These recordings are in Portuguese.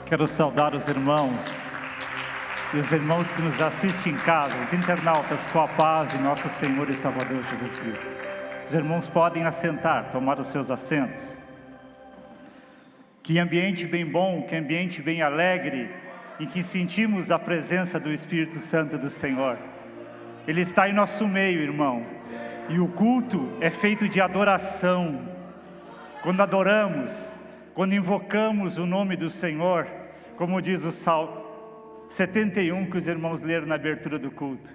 Quero saudar os irmãos e os irmãos que nos assistem em casa, os internautas, com a paz de nosso Senhor e Salvador Jesus Cristo. Os irmãos podem assentar, tomar os seus assentos. Que ambiente bem bom, que ambiente bem alegre, em que sentimos a presença do Espírito Santo do Senhor. Ele está em nosso meio, irmão, e o culto é feito de adoração. Quando adoramos, quando invocamos o nome do Senhor, como diz o Salmo 71 que os irmãos leram na abertura do culto,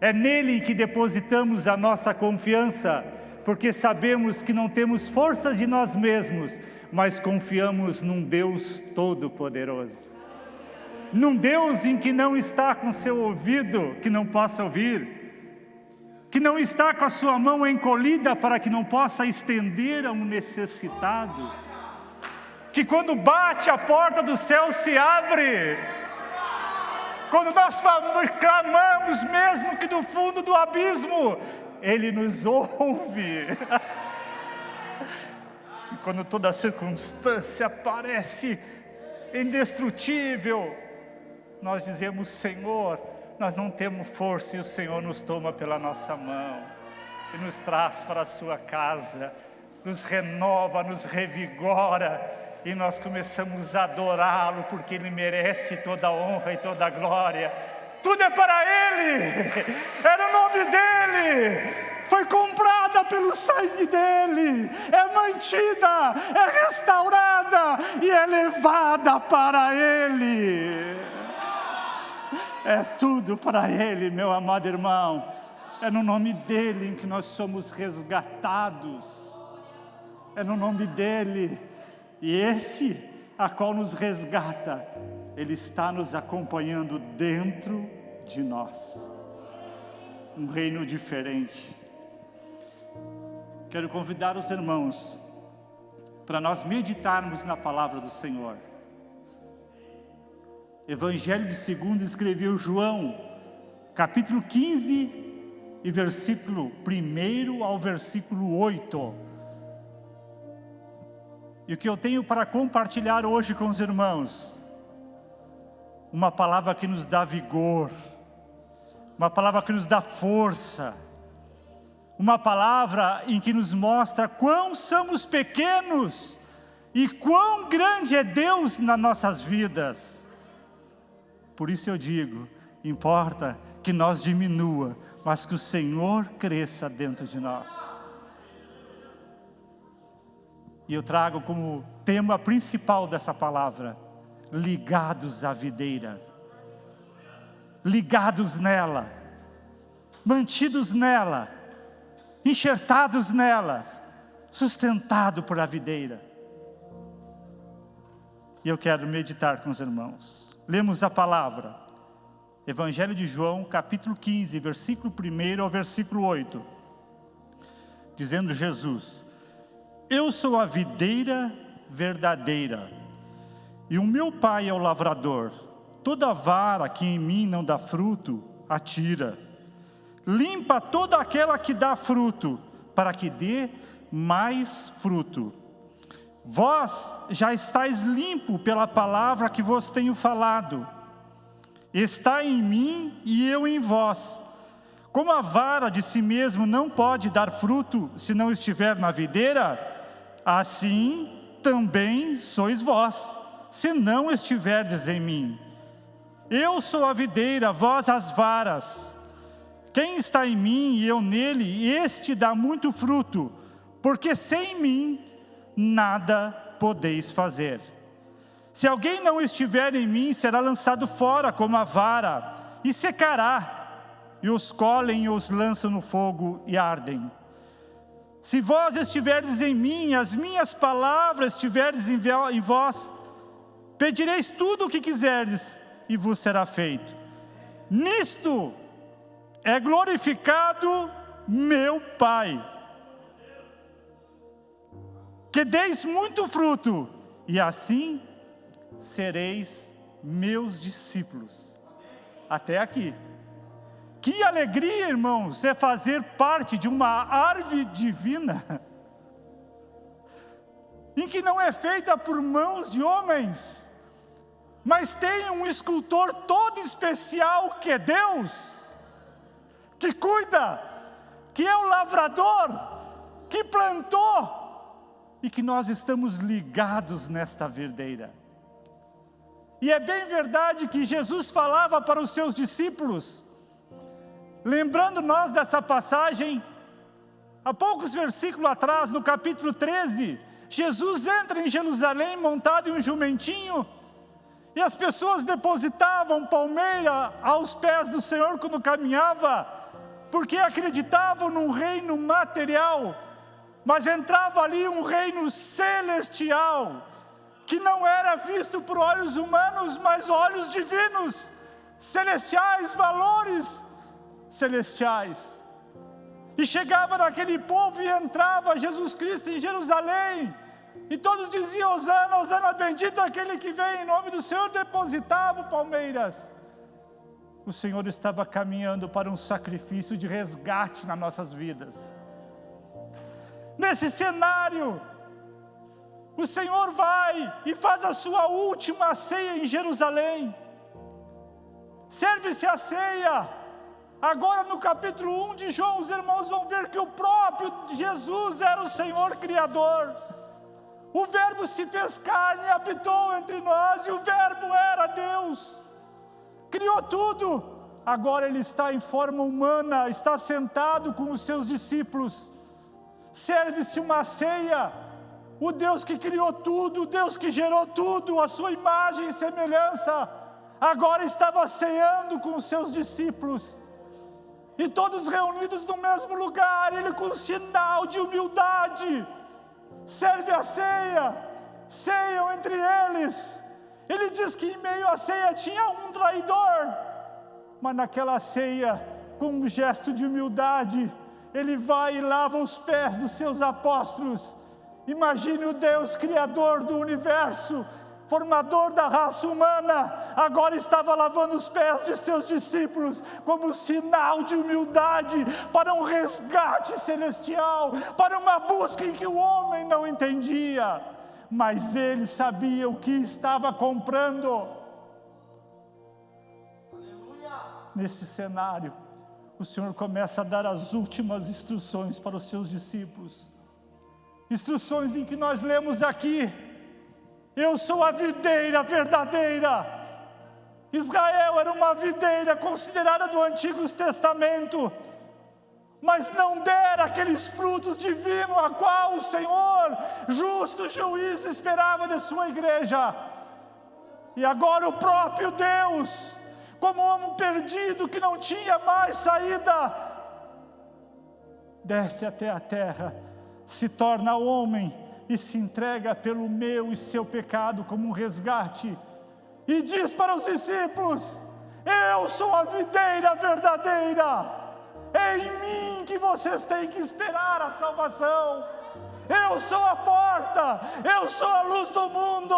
é nele que depositamos a nossa confiança, porque sabemos que não temos forças de nós mesmos, mas confiamos num Deus todo-poderoso, num Deus em que não está com seu ouvido que não possa ouvir, que não está com a sua mão encolhida para que não possa estender a um necessitado, que quando bate a porta do céu se abre, quando nós clamamos mesmo que do fundo do abismo, Ele nos ouve. E quando toda circunstância parece indestrutível, nós dizemos: Senhor, nós não temos força, e o Senhor nos toma pela nossa mão e nos traz para a sua casa, nos renova, nos revigora, e nós começamos a adorá-lo, porque Ele merece toda a honra e toda a glória. Tudo é para Ele, é no nome dEle, foi comprada pelo sangue dEle, é mantida, é restaurada e é levada para Ele. É tudo para Ele, meu amado irmão. É no nome dEle em que nós somos resgatados. É no nome dEle. E esse, a qual nos resgata, Ele está nos acompanhando dentro de nós. Um reino diferente. Quero convidar os irmãos para nós meditarmos na palavra do Senhor. Evangelho de segundo escreveu João, capítulo 15 e versículo 1 ao versículo 8. E o que eu tenho para compartilhar hoje com os irmãos, uma palavra que nos dá vigor, uma palavra que nos dá força, uma palavra em que nos mostra quão somos pequenos e quão grande é Deus nas nossas vidas. Por isso eu digo, importa que nós diminua, mas que o Senhor cresça dentro de nós. E eu trago como tema principal dessa palavra: ligados à videira. Ligados nela, mantidos nela, enxertados nelas, sustentado por a videira. E eu quero meditar com os irmãos. Lemos a palavra, Evangelho de João, capítulo 15, versículo 1 ao versículo 8. Dizendo Jesus: Eu sou a videira verdadeira, e o meu Pai é o lavrador. Toda vara que em mim não dá fruto, atira. Limpa toda aquela que dá fruto, para que dê mais fruto. Vós já estáis limpo pela palavra que vos tenho falado. Está em mim e eu em vós. Como a vara de si mesmo não pode dar fruto se não estiver na videira, assim também sois vós, se não estiverdes em mim. Eu sou a videira, vós as varas. Quem está em mim e eu nele, este dá muito fruto, porque sem mim nada podeis fazer. Se alguém não estiver em mim, será lançado fora como a vara, e secará, e os colhem e os lançam no fogo e ardem. Se vós estiverdes em mim, as minhas palavras estiverdes em vós, pedireis tudo o que quiserdes, e vos será feito. Nisto é glorificado meu Pai, que deis muito fruto, e assim sereis meus discípulos. Até aqui. Que alegria, irmãos, é fazer parte de uma árvore divina, em que não é feita por mãos de homens, mas tem um escultor todo especial que é Deus, que cuida, que é o lavrador, que plantou, e que nós estamos ligados nesta videira. E é bem verdade que Jesus falava para os seus discípulos, lembrando nós dessa passagem, há poucos versículos atrás, no capítulo 13, Jesus entra em Jerusalém montado em um jumentinho, e as pessoas depositavam palmeira aos pés do Senhor quando caminhava, porque acreditavam num reino material, mas entrava ali um reino celestial, que não era visto por olhos humanos, mas olhos divinos, celestiais, valores celestiais. E chegava naquele povo e entrava Jesus Cristo em Jerusalém, e todos diziam: Hosana, Hosana, bendito aquele que vem em nome do Senhor. Depositavam palmeiras. O Senhor estava caminhando para um sacrifício de resgate nas nossas vidas. Nesse cenário, o Senhor vai e faz a sua última ceia em Jerusalém. Serve-se a ceia. Agora no capítulo 1 de João, os irmãos vão ver que o próprio Jesus era o Senhor Criador. O Verbo se fez carne e habitou entre nós, e o Verbo era Deus. Criou tudo. Agora Ele está em forma humana, está sentado com os seus discípulos. Serve-se uma ceia. O Deus que criou tudo, o Deus que gerou tudo, a sua imagem e semelhança, agora estava ceando com os seus discípulos. E todos reunidos no mesmo lugar, Ele com sinal de humildade, serve a ceia, ceiam entre eles. Ele diz que em meio à ceia tinha um traidor, mas naquela ceia, com um gesto de humildade, Ele vai e lava os pés dos seus apóstolos. Imagine o Deus Criador do universo, formador da raça humana, agora estava lavando os pés de seus discípulos, como sinal de humildade, para um resgate celestial, para uma busca em que o homem não entendia, mas ele sabia o que estava comprando. Aleluia. Nesse cenário, o Senhor começa a dar as últimas instruções para os seus discípulos, instruções em que nós lemos aqui: eu sou a videira verdadeira. Israel era uma videira considerada do Antigo Testamento, mas não dera aqueles frutos divinos a qual o Senhor, justo juiz, esperava de sua igreja. E agora o próprio Deus, como homem perdido que não tinha mais saída, desce até a terra, se torna homem e se entrega pelo meu e seu pecado como um resgate, e diz para os discípulos: eu sou a videira verdadeira, é em mim que vocês têm que esperar a salvação. Eu sou a porta, eu sou a luz do mundo.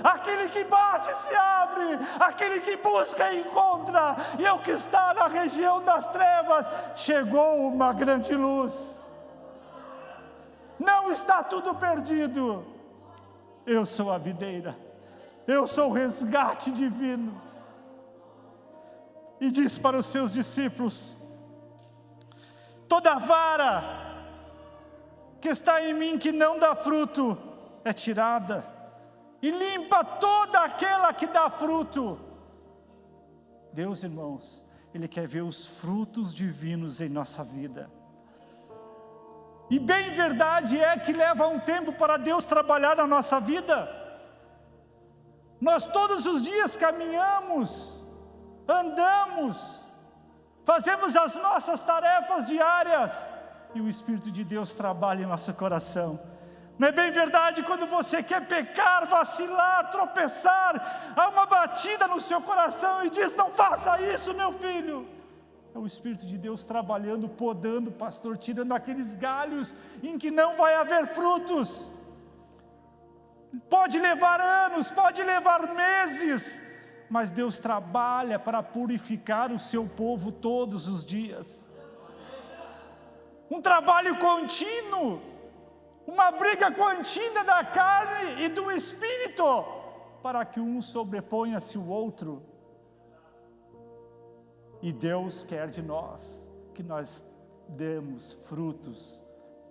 Aquele que bate se abre, aquele que busca encontra, e o que está na região das trevas, chegou uma grande luz. Não está tudo perdido. Eu sou a videira, eu sou o resgate divino. E diz para os seus discípulos: toda vara que está em mim que não dá fruto é tirada, e limpa toda aquela que dá fruto. Deus, irmãos, Ele quer ver os frutos divinos em nossa vida. E bem verdade é que leva um tempo para Deus trabalhar na nossa vida. Nós todos os dias caminhamos, andamos, fazemos as nossas tarefas diárias, e o Espírito de Deus trabalha em nosso coração. Não é bem verdade quando você quer pecar, vacilar, tropeçar, há uma batida no seu coração e diz: não faça isso, meu filho. É o Espírito de Deus trabalhando, podando, pastor, tirando aqueles galhos em que não vai haver frutos. Pode levar anos, pode levar meses, mas Deus trabalha para purificar o seu povo todos os dias. Um trabalho contínuo, uma briga contínua da carne e do Espírito. para que um sobreponha-se o outro. E Deus quer de nós que nós demos frutos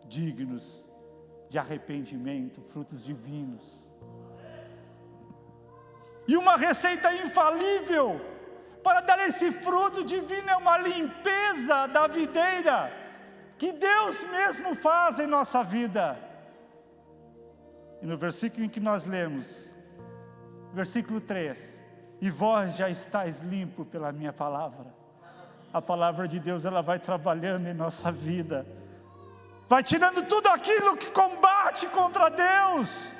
dignos de arrependimento, frutos divinos. E uma receita infalível para dar esse fruto divino é uma limpeza da videira, que Deus mesmo faz em nossa vida. E no versículo em que nós lemos, versículo 3, e vós já estáis limpo pela minha palavra. A palavra de Deus, ela vai trabalhando em nossa vida, vai tirando tudo aquilo que combate contra Deus,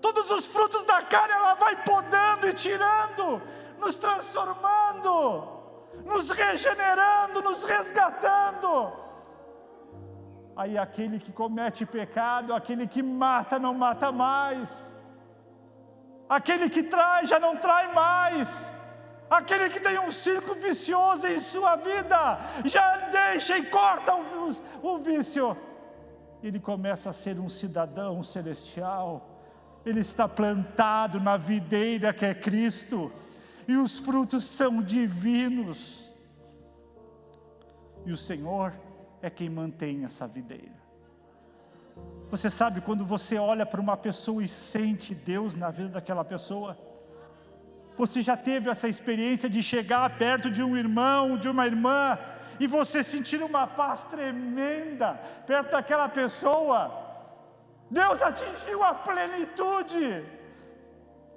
todos os frutos da carne, ela vai podando e tirando, nos transformando, nos regenerando, nos resgatando. Aí aquele que comete pecado, aquele que mata, não mata mais, aquele que trai, já não trai mais, aquele que tem um círculo vicioso em sua vida, já deixa e corta o vício. Ele começa a ser um cidadão celestial, ele está plantado na videira que é Cristo, e os frutos são divinos, e o Senhor é quem mantém essa videira. Você sabe, quando você olha para uma pessoa e sente Deus na vida daquela pessoa, você já teve essa experiência de chegar perto de um irmão, de uma irmã, e você sentir uma paz tremenda perto daquela pessoa? Deus atingiu a plenitude,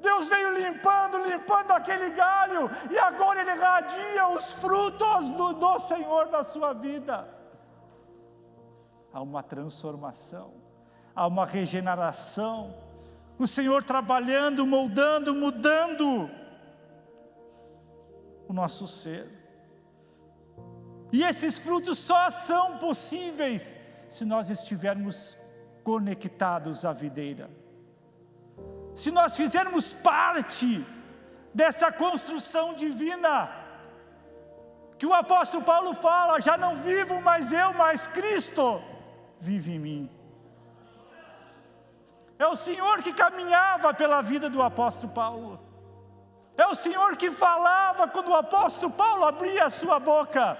Deus veio limpando aquele galho, e agora Ele irradia os frutos do Senhor na sua vida. Há uma transformação, há uma regeneração, o Senhor trabalhando, moldando, mudando o nosso ser. E esses frutos só são possíveis se nós estivermos conectados à videira, se nós fizermos parte dessa construção divina, que o apóstolo Paulo fala: já não vivo mais eu, mas Cristo vive em mim. É o Senhor que caminhava pela vida do apóstolo Paulo, é o Senhor que falava quando o apóstolo Paulo abria a sua boca.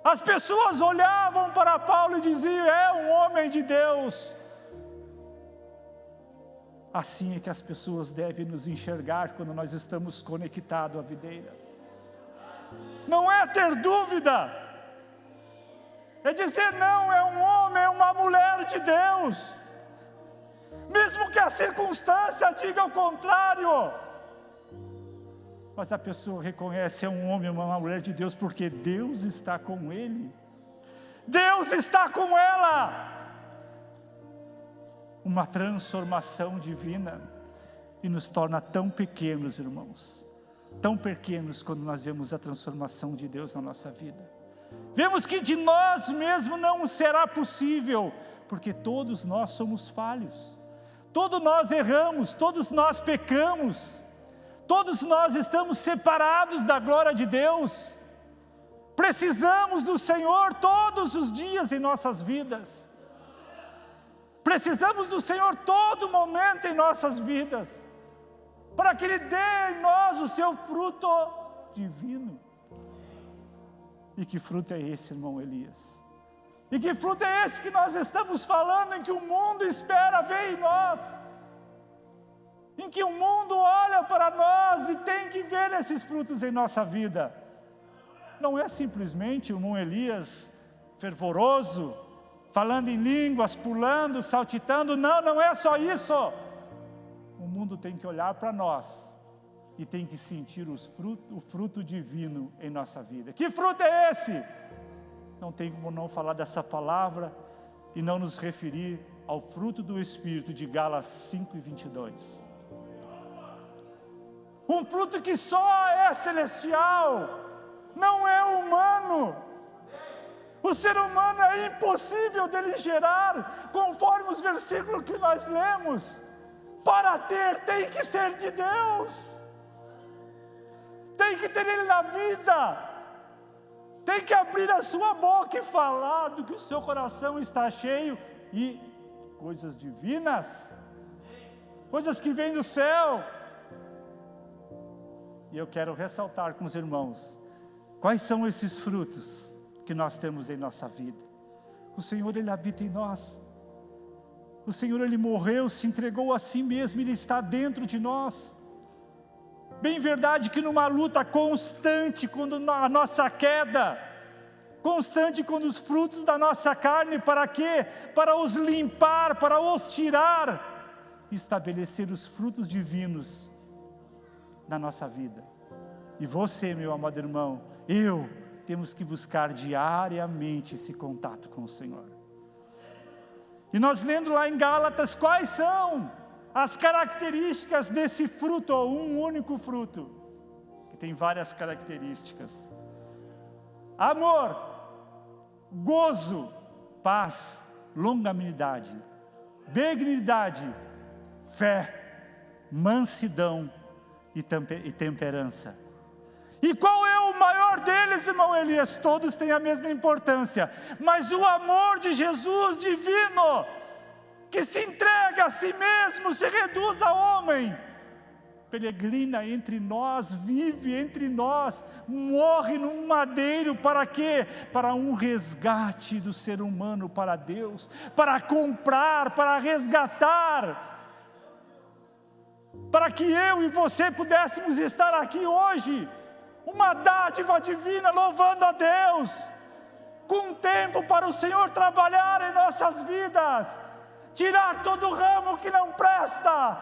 As pessoas olhavam para Paulo e diziam: é um homem de Deus. Assim é que as pessoas devem nos enxergar quando nós estamos conectados à videira. Não é ter dúvida, é dizer: não, é um homem, é uma mulher de Deus, mesmo que a circunstância diga o contrário. Mas a pessoa reconhece: é um homem, uma mulher de Deus, porque Deus está com ele, Deus está com ela. Uma transformação divina, e nos torna tão pequenos, irmãos, tão pequenos quando nós vemos a transformação de Deus na nossa vida. Vemos que de nós mesmos não será possível, porque todos nós somos falhos, todos nós erramos, todos nós pecamos, todos nós estamos separados da glória de Deus. Precisamos do Senhor todos os dias em nossas vidas, precisamos do Senhor todo momento em nossas vidas, para que Ele dê em nós o seu fruto divino. E que fruto é esse, irmão Elias? E que fruto é esse que nós estamos falando, em que o mundo espera ver em nós, em que o mundo olha para nós e tem que ver esses frutos em nossa vida? Não é simplesmente o irmão Elias fervoroso, falando em línguas, pulando, saltitando. Não, não é só isso. O mundo tem que olhar para nós e tem que sentir o fruto divino em nossa vida. Que fruto é esse? Não tem como não falar dessa palavra e não nos referir ao fruto do Espírito de Gálatas 5:22. Um fruto que só é celestial, não é humano. O ser humano é impossível dele gerar, conforme os versículos que nós lemos. Para ter, tem que ser de Deus, tem que ter Ele na vida, tem que abrir a sua boca e falar do que o seu coração está cheio, e coisas divinas, coisas que vêm do céu. E eu quero ressaltar com os irmãos, quais são esses frutos que nós temos em nossa vida. O Senhor, Ele habita em nós. O Senhor, Ele morreu, se entregou a si mesmo, Ele está dentro de nós. Bem verdade que numa luta constante, quando a nossa queda, constante quando os frutos da nossa carne, para quê? Para os limpar, para os tirar, estabelecer os frutos divinos na nossa vida. E você, meu amado irmão, temos que buscar diariamente esse contato com o Senhor. E nós lendo lá em Gálatas, quais são as características desse fruto, ou um único fruto, que tem várias características: amor, gozo, paz, longanimidade, benignidade, fé, mansidão e temperança. E qual é o maior deles, irmão Elias? Todos têm a mesma importância, mas o amor de Jesus divino, que se entrega a si mesmo, se reduz a homem, peregrina entre nós, vive entre nós, morre num madeiro, para quê? Para um resgate do ser humano para Deus, para comprar, para resgatar, para que eu e você pudéssemos estar aqui hoje, uma dádiva divina, louvando a Deus, com tempo para o Senhor trabalhar em nossas vidas, tirar todo o ramo que não presta,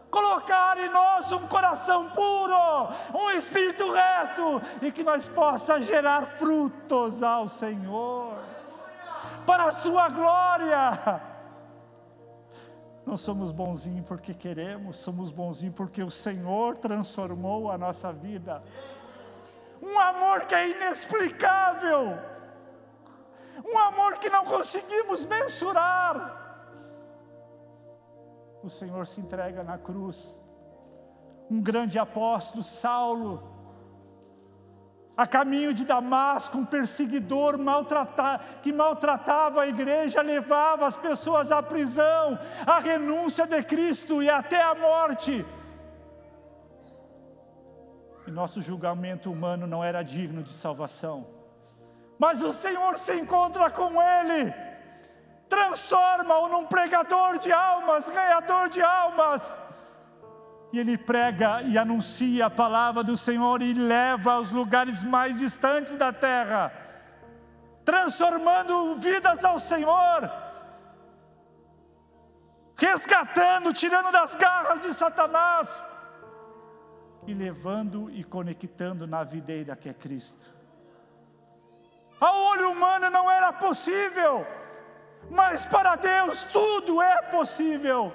colocar em nós um coração puro, um espírito reto, e que nós possamos gerar frutos ao Senhor, para a sua glória. Não somos bonzinhos porque queremos, somos bonzinhos porque o Senhor transformou a nossa vida. Um amor que é inexplicável, um amor que não conseguimos mensurar. O Senhor se entrega na cruz. Um grande apóstolo, Saulo, a caminho de Damasco, um perseguidor que maltratava a igreja, levava as pessoas à prisão, à renúncia de Cristo e até a morte. E nosso julgamento humano não era digno de salvação, mas o Senhor se encontra com ele, transforma-o num pregador de almas, ganhador de almas, e ele prega e anuncia a palavra do Senhor e leva aos lugares mais distantes da terra, transformando vidas ao Senhor, resgatando, tirando das garras de Satanás, e levando e conectando na videira que é Cristo. Ao olho humano não era possível, mas para Deus tudo é possível.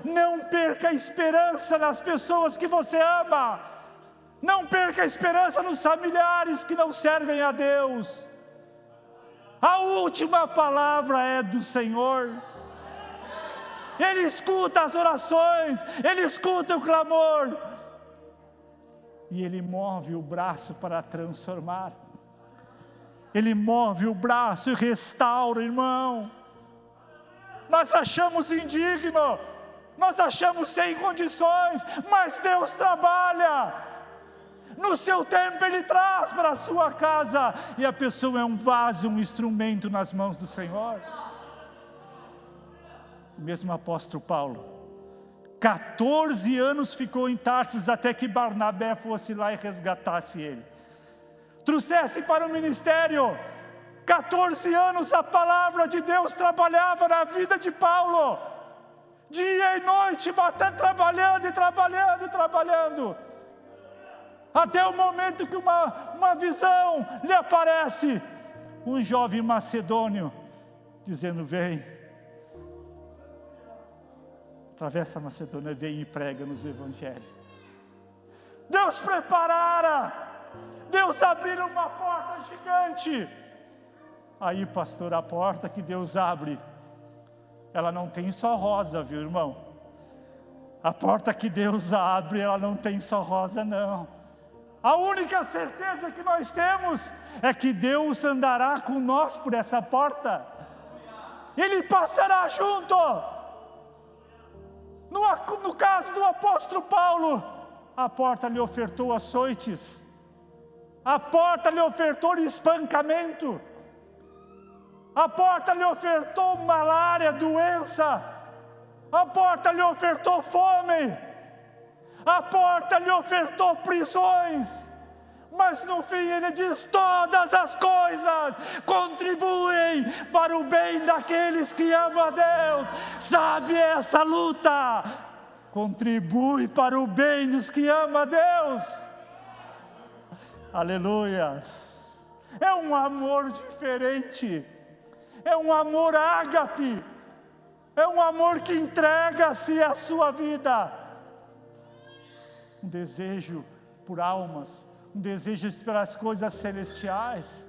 Não perca a esperança nas pessoas que você ama, não perca a esperança nos familiares que não servem a Deus. A última palavra é do Senhor. Ele escuta as orações, Ele escuta o clamor, e Ele move o braço para transformar. Ele move o braço e restaura, irmão. Nós achamos indigno, nós achamos sem condições, mas Deus trabalha. No seu tempo Ele traz para a sua casa, e a pessoa é um vaso, um instrumento nas mãos do Senhor. O mesmo apóstolo Paulo, 14 anos ficou em Tarsis, até que Barnabé fosse lá e resgatasse ele, trouxesse para o ministério. 14 anos a palavra de Deus trabalhava na vida de Paulo, dia e noite, trabalhando e trabalhando e trabalhando, até o momento que uma visão lhe aparece, um jovem macedônio, dizendo: vem, atravessa a Macedônia, vem e prega nos evangelhos. Deus preparara, Deus abriu uma porta gigante. Aí, pastor, a porta que Deus abre, ela não tem só rosa, viu, irmão? A porta que Deus abre, ela não tem só rosa, não. A única certeza que nós temos é que Deus andará com nós por essa porta. Ele passará junto. No caso do apóstolo Paulo, a porta lhe ofertou açoites, a porta lhe ofertou espancamento, a porta lhe ofertou malária, doença, a porta lhe ofertou fome, a porta lhe ofertou prisões, mas no fim ele diz: todas as coisas contribuem para o bem daqueles que amam a Deus. Sabe essa luta? Contribui para o bem dos que amam a Deus. Aleluias. É um amor diferente, é um amor ágape, é um amor que entrega-se a sua vida. Um desejo por almas, um desejo pelas coisas celestiais,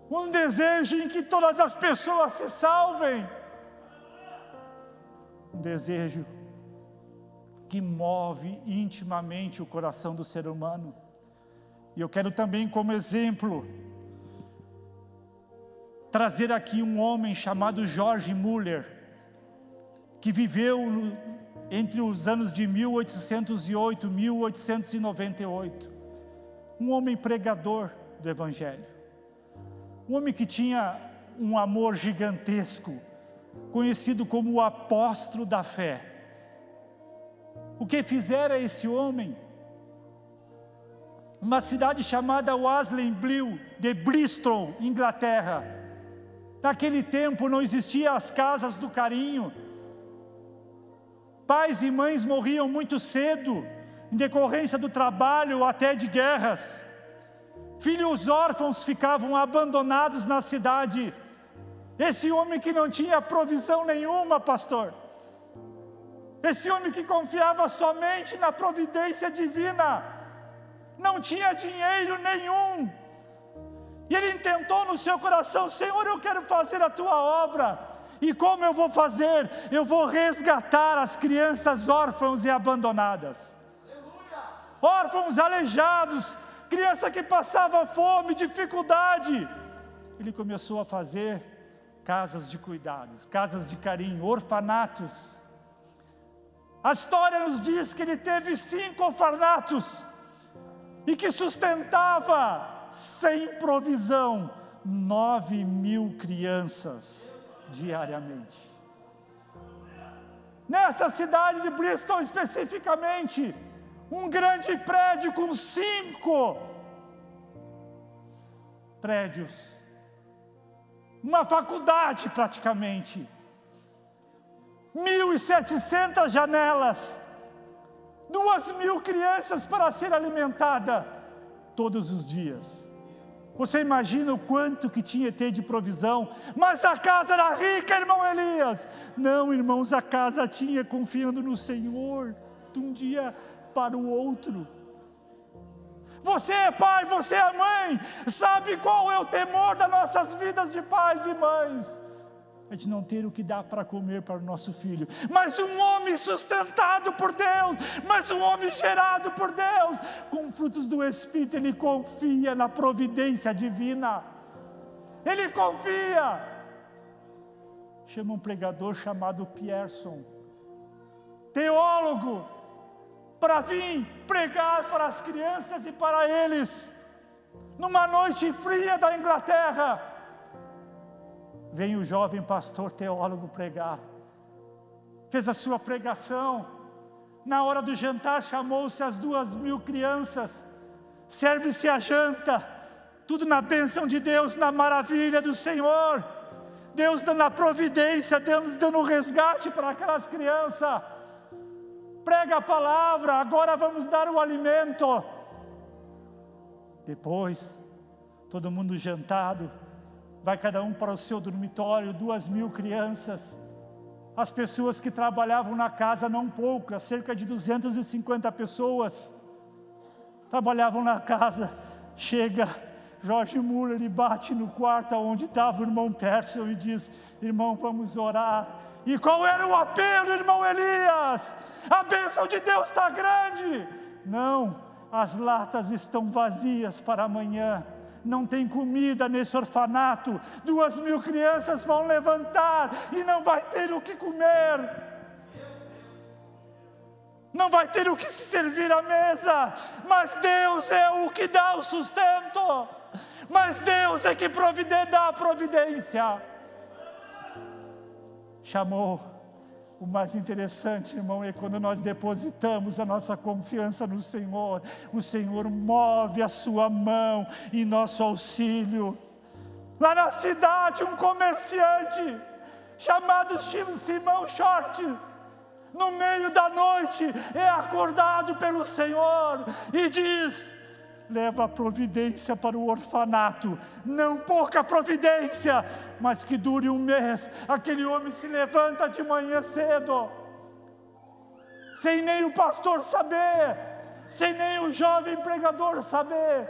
um desejo em que todas as pessoas se salvem, um desejo que move intimamente o coração do ser humano. E eu quero também, como exemplo, trazer aqui um homem chamado George Muller, que viveu entre os anos de 1808 e 1898, um homem pregador do Evangelho, um homem que tinha um amor gigantesco, conhecido como o apóstolo da fé. O que fizera esse homem? Uma cidade chamada Wasley de Bristol, Inglaterra. Naquele tempo não existiam as casas do carinho. Pais e mães morriam muito cedo, em decorrência do trabalho ou até de guerras. Filhos órfãos ficavam abandonados na cidade. Esse homem que não tinha provisão nenhuma, pastor. Esse homem que confiava somente na providência divina. Não tinha dinheiro nenhum. E ele intentou no seu coração: Senhor, eu quero fazer a tua obra. E como eu vou fazer? Eu vou resgatar as crianças órfãos e abandonadas. Órfãos aleijados, criança que passava fome, dificuldade. Ele começou a fazer casas de cuidados, casas de carinho, orfanatos. A história nos diz que ele teve 5 orfanatos e que sustentava, sem provisão, 9.000 crianças diariamente. Nessa cidade de Bristol especificamente, um grande prédio com 5 prédios, uma faculdade praticamente, 1.700 janelas, 2.000 crianças para ser alimentada todos os dias. Você imagina o quanto que tinha que ter de provisão? Mas a casa era rica, irmão Elias. Não, irmãos, a casa tinha confiando no Senhor, de um dia para o outro. Você é pai, você é mãe, sabe qual é o temor das nossas vidas de pais e mães? É de não ter o que dar para comer para o nosso filho. Mas um homem sustentado por Deus, mas um homem gerado por Deus, com frutos do Espírito, ele confia na providência divina. Ele confia. Chama um pregador chamado Pierson, teólogo, para vir pregar para as crianças e para eles. Numa noite fria da Inglaterra, vem o jovem pastor teólogo pregar. Fez a sua pregação. Na hora do jantar chamou-se as 2.000 crianças. Serve-se a janta. Tudo na bênção de Deus, na maravilha do Senhor. Deus dando a providência, Deus dando um resgate para aquelas crianças. Prega a palavra, agora vamos dar o alimento. Depois, todo mundo jantado, vai cada um para o seu dormitório, 2.000 crianças. As pessoas que trabalhavam na casa, não poucas, cerca de 250 pessoas, trabalhavam na casa. Chega George Muller e bate no quarto onde estava o irmão Pierson e diz: irmão, vamos orar. E qual era o apelo, irmão Elias? A bênção de Deus está grande. Não, as latas estão vazias para amanhã. Não tem comida nesse orfanato. 2.000 crianças vão levantar e não vai ter o que comer. não vai ter o que se servir à mesa, mas Deus é o que dá o sustento, mas Deus é que dá a providência. Chamou. O mais interessante, irmão, é quando nós depositamos a nossa confiança no Senhor, o Senhor move a sua mão em nosso auxílio. Lá na cidade, um comerciante chamado Simão Short, no meio da noite, é acordado pelo Senhor e diz: leva a providência para o orfanato, não pouca providência, mas que dure 1 mês. Aquele homem se levanta de manhã cedo, sem nem o pastor saber, sem nem o jovem pregador saber,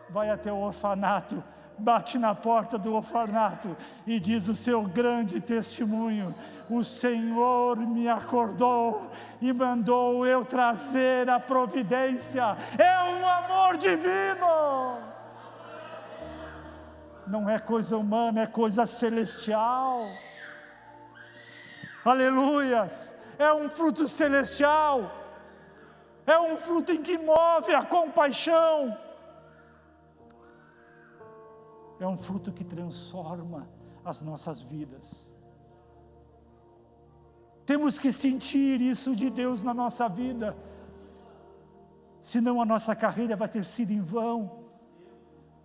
vai até o orfanato, bate na porta do orfanato e diz o seu grande testemunho: o Senhor me acordou e mandou eu trazer a providência. É um amor divino, não é coisa humana, é coisa celestial. Aleluias, é um fruto celestial, é um fruto em que move a compaixão, é um fruto que transforma as nossas vidas. Temos que sentir isso de Deus na nossa vida, senão a nossa carreira vai ter sido em vão.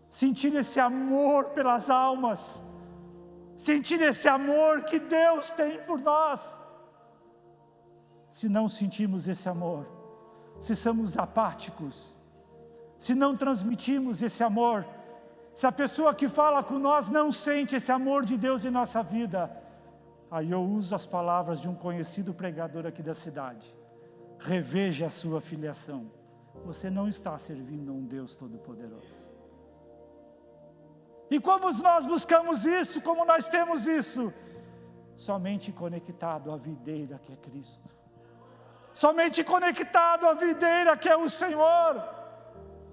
Sentir esse amor pelas almas, sentir esse amor que Deus tem por nós. Se não sentimos esse amor, se somos apáticos, se não transmitimos esse amor, se a pessoa que fala com nós não sente esse amor de Deus em nossa vida, aí eu uso as palavras de um conhecido pregador aqui da cidade: reveja a sua filiação. Você não está servindo a um Deus Todo-Poderoso. E como nós buscamos isso, como nós temos isso? Somente conectado à videira que é Cristo, somente conectado à videira que é o Senhor,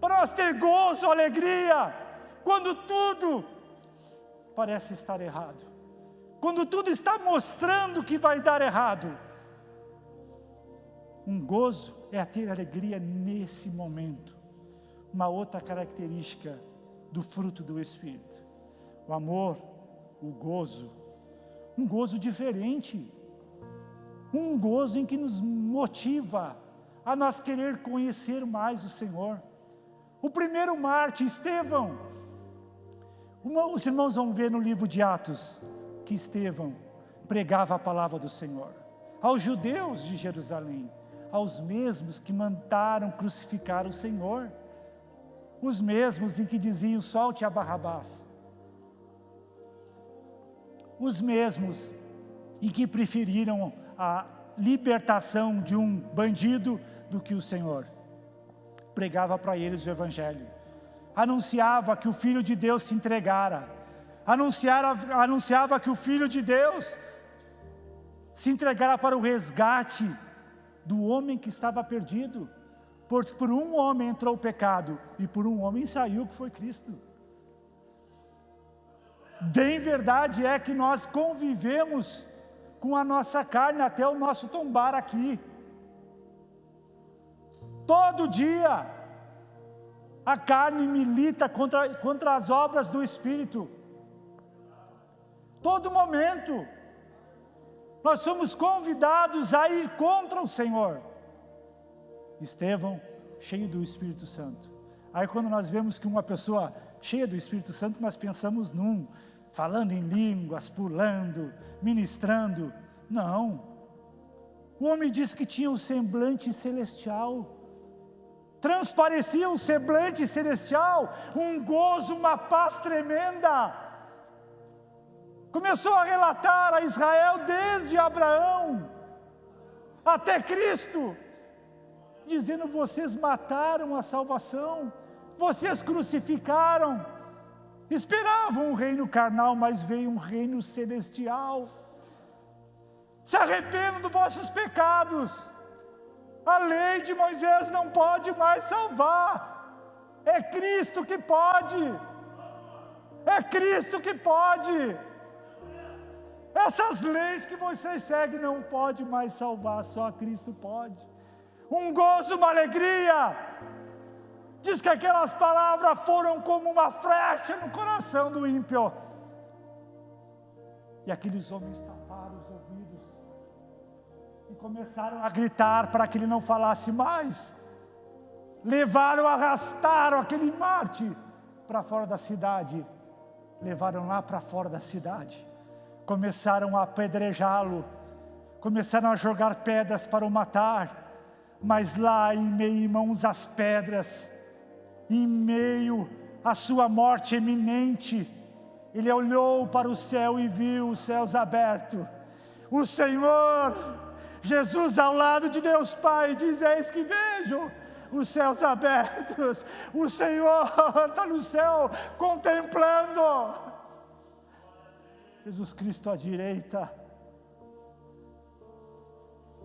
para nós ter gozo, alegria, quando tudo parece estar errado, quando tudo está mostrando que vai dar errado. Um gozo é ter alegria nesse momento. Uma outra característica do fruto do Espírito: o amor, o gozo, um gozo diferente, um gozo em que nos motiva a nós querer conhecer mais o Senhor. O primeiro mártir, Estevão, os irmãos vão ver no livro de Atos, que Estevão pregava a palavra do Senhor aos judeus de Jerusalém, aos mesmos que mandaram crucificar o Senhor, os mesmos em que diziam: solte a Barrabás, os mesmos em que preferiram a libertação de um bandido do que o Senhor. Pregava para eles o Evangelho, anunciava que o Filho de Deus se entregara, anunciava que o Filho de Deus se entregara para o resgate do homem que estava perdido. Por um homem entrou o pecado, e por um homem saiu, que foi Cristo. Bem verdade é que nós convivemos com a nossa carne até o nosso tombar aqui. Todo dia a carne milita contra as obras do Espírito. Todo momento nós somos convidados a ir contra o Senhor. Estevão, cheio do Espírito Santo. Aí quando nós vemos que uma pessoa cheia do Espírito Santo, nós pensamos falando em línguas, pulando, ministrando. Não. O homem disse que tinha um semblante celestial, transparecia um semblante celestial, um gozo, uma paz tremenda. Começou a relatar a Israel desde Abraão até Cristo, dizendo: vocês mataram a salvação, vocês crucificaram, esperavam um reino carnal, mas veio um reino celestial. Se arrependam dos vossos pecados. A lei de Moisés não pode mais salvar, é Cristo que pode, é Cristo que pode. Essas leis que vocês seguem não podem mais salvar, só Cristo pode. um gozo, uma alegria. Diz que aquelas palavras foram como uma flecha no coração do ímpio. E aqueles homens taparam os ouvidos e começaram a gritar para que ele não falasse mais. Levaram, arrastaram aquele Marte para fora da cidade. Levaram lá para fora da cidade. Começaram a apedrejá-lo. Começaram a jogar pedras para o matar. Mas lá em meio, irmãos, às pedras, em meio à sua morte iminente, ele olhou para o céu e viu os céus abertos. O Senhor, Jesus ao lado de Deus Pai, diz: eis que vejo os céus abertos. O Senhor está no céu contemplando. Jesus Cristo à direita,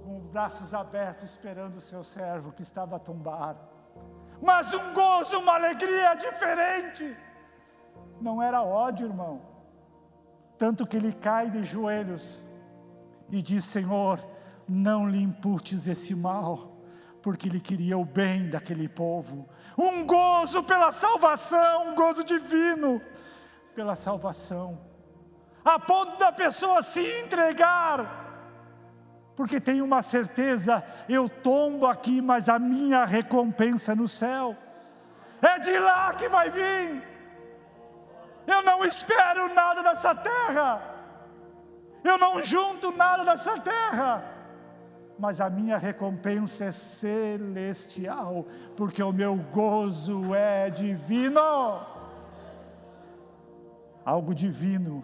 com os braços abertos, esperando o seu servo que estava a tombar. Mas um gozo, uma alegria diferente. Não era ódio, irmão. Tanto que ele cai de joelhos e diz: Senhor, não lhe imputes esse mal, porque ele queria o bem daquele povo. Um gozo pela salvação, um gozo divino pela salvação, a ponto da pessoa se entregar, porque tem uma certeza: eu tombo aqui, mas a minha recompensa é no céu, é de lá que vai vir. Eu não espero nada dessa terra, eu não junto nada dessa terra, mas a minha recompensa é celestial, porque o meu gozo é divino. Algo divino,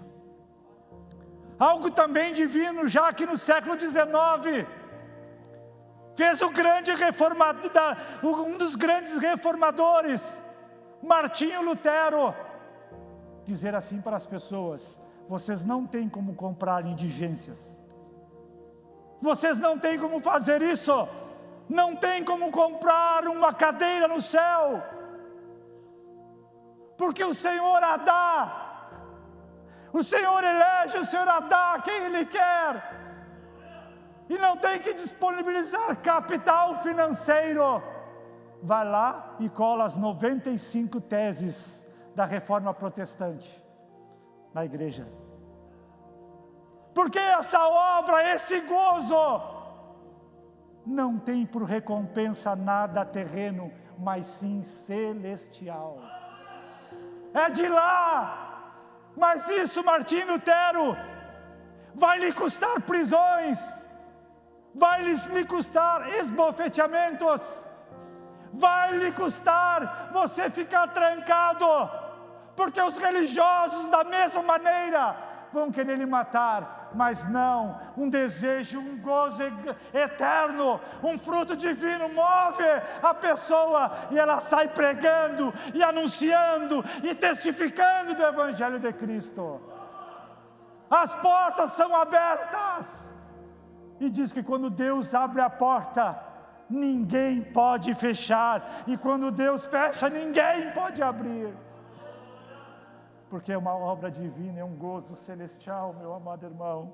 algo também divino, já que no século XIX, fez o grande reformador, um dos grandes reformadores, Martinho Lutero, dizer assim para as pessoas: vocês não têm como comprar indigências, vocês não têm como fazer isso, não tem como comprar uma cadeira no céu, porque o Senhor a dá, o Senhor elege, o Senhor a dá a quem Ele quer, e não tem que disponibilizar capital financeiro. Vai lá e cola as 95 teses da reforma protestante na igreja, porque essa obra, esse gozo, não tem por recompensa nada terreno, mas sim celestial, é de lá. Mas isso, Martinho Lutero, vai lhe custar prisões, vai lhe custar esbofeteamentos, vai lhe custar você ficar trancado, porque os religiosos da mesma maneira vão querer lhe matar. Mas não, um desejo, um gozo eterno, um fruto divino move a pessoa, e ela sai pregando e anunciando e testificando do Evangelho de Cristo. As portas são abertas, e diz que quando Deus abre a porta, ninguém pode fechar, e quando Deus fecha, ninguém pode abrir, porque é uma obra divina, é um gozo celestial, meu amado irmão.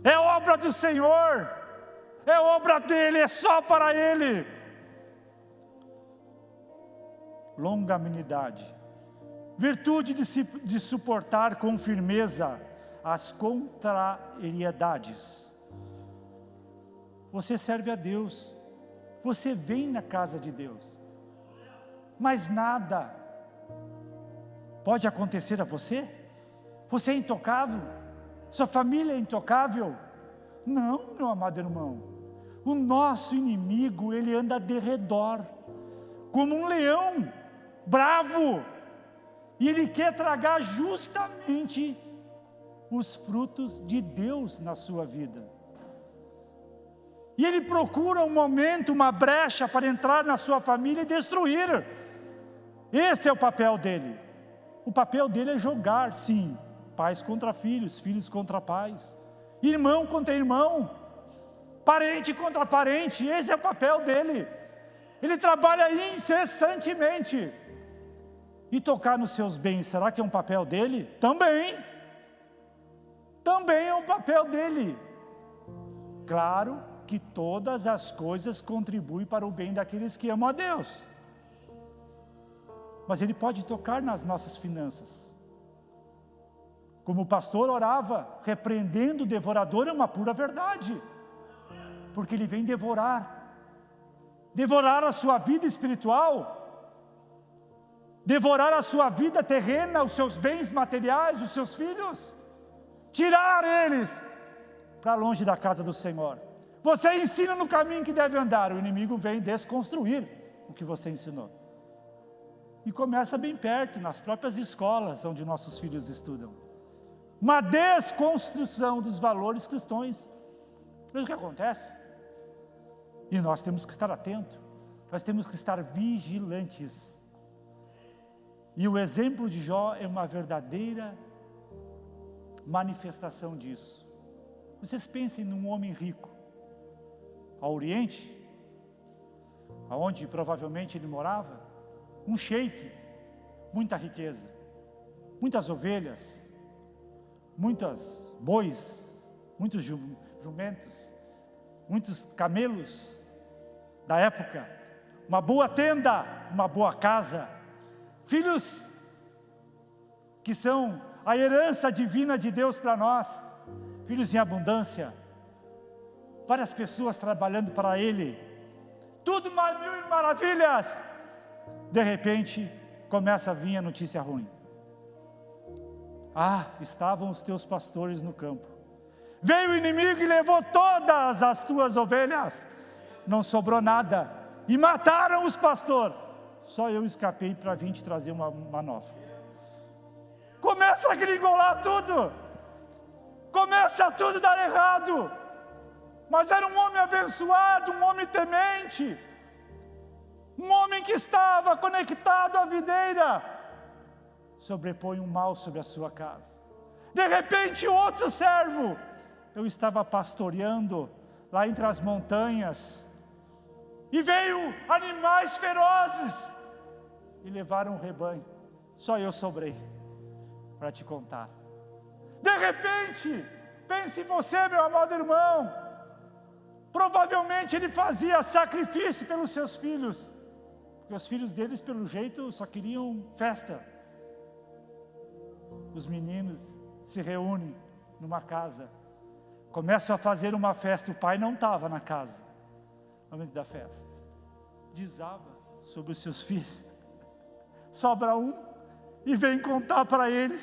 É obra do Senhor, é obra dEle, é só para Ele. Longanimidade, virtude de suportar com firmeza as contrariedades. Você serve a Deus, você vem na casa de Deus, mas nada pode acontecer a você? Você é intocável? Sua família é intocável? Não, meu amado irmão. O nosso inimigo, ele anda de redor, como um leão, bravo, e ele quer tragar justamente os frutos de Deus na sua vida. E ele procura um momento, uma brecha para entrar na sua família e destruir. Esse é o papel dele. O papel dele é jogar, sim, pais contra filhos, filhos contra pais, irmão contra irmão, parente contra parente. Esse é o papel dele. Ele trabalha incessantemente. E tocar nos seus bens, será que é um papel dele? Também é um papel dele. Claro que todas as coisas contribuem para o bem daqueles que amam a Deus. Mas Ele pode tocar nas nossas finanças. Como o pastor orava, repreendendo o devorador, é uma pura verdade. Porque ele vem devorar a sua vida espiritual, devorar a sua vida terrena, os seus bens materiais, os seus filhos, tirar eles para longe da casa do Senhor. Você ensina no caminho que deve andar, o inimigo vem desconstruir o que você ensinou. E começa bem perto, nas próprias escolas onde nossos filhos estudam. Uma desconstrução dos valores cristãos. Veja o que acontece. E nós temos que estar atentos, nós temos que estar vigilantes. E o exemplo de Jó é uma verdadeira manifestação disso. Vocês pensem num homem rico, ao Oriente, aonde provavelmente ele morava, um sheik, muita riqueza, muitas ovelhas, muitos bois, muitos jumentos, muitos camelos da época, uma boa tenda, uma boa casa, filhos que são a herança divina de Deus para nós, filhos em abundância, várias pessoas trabalhando para Ele, tudo mil maravilhas. De repente, começa a vir a notícia ruim. Estavam os teus pastores no campo. Veio o inimigo e levou todas as tuas ovelhas. Não sobrou nada. E mataram os pastores. Só eu escapei para vir te trazer uma nova. Começa a gringolar tudo. Começa tudo a dar errado. Mas era um homem abençoado, um homem temente. Um homem que estava conectado à videira. Sobrepõe um mal sobre a sua casa. De repente, outro servo. Eu estava pastoreando lá entre as montanhas. E veio animais ferozes. E levaram o rebanho. Só eu sobrei para te contar. De repente, pense em você, meu amado irmão. Provavelmente ele fazia sacrifício pelos seus filhos. Porque os filhos deles, pelo jeito, só queriam festa. Os meninos se reúnem numa casa. Começam a fazer uma festa. O pai não estava na casa no momento da festa. Desaba sobre os seus filhos. Sobra um e vem contar para ele: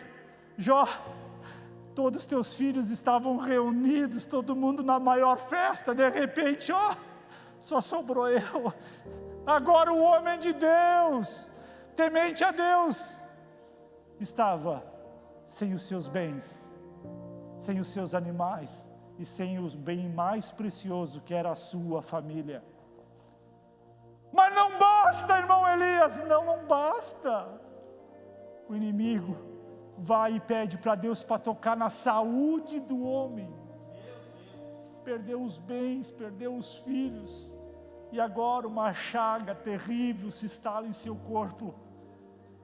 Jó, todos os teus filhos estavam reunidos, todo mundo na maior festa. De repente, só sobrou eu. Agora o homem de Deus, temente a Deus, estava sem os seus bens, sem os seus animais e sem o bem mais precioso, que era a sua família. Mas não basta, irmão Elias, não basta. O inimigo vai e pede para Deus para tocar na saúde do homem. Perdeu os bens, perdeu os filhos, e agora uma chaga terrível se instala em seu corpo.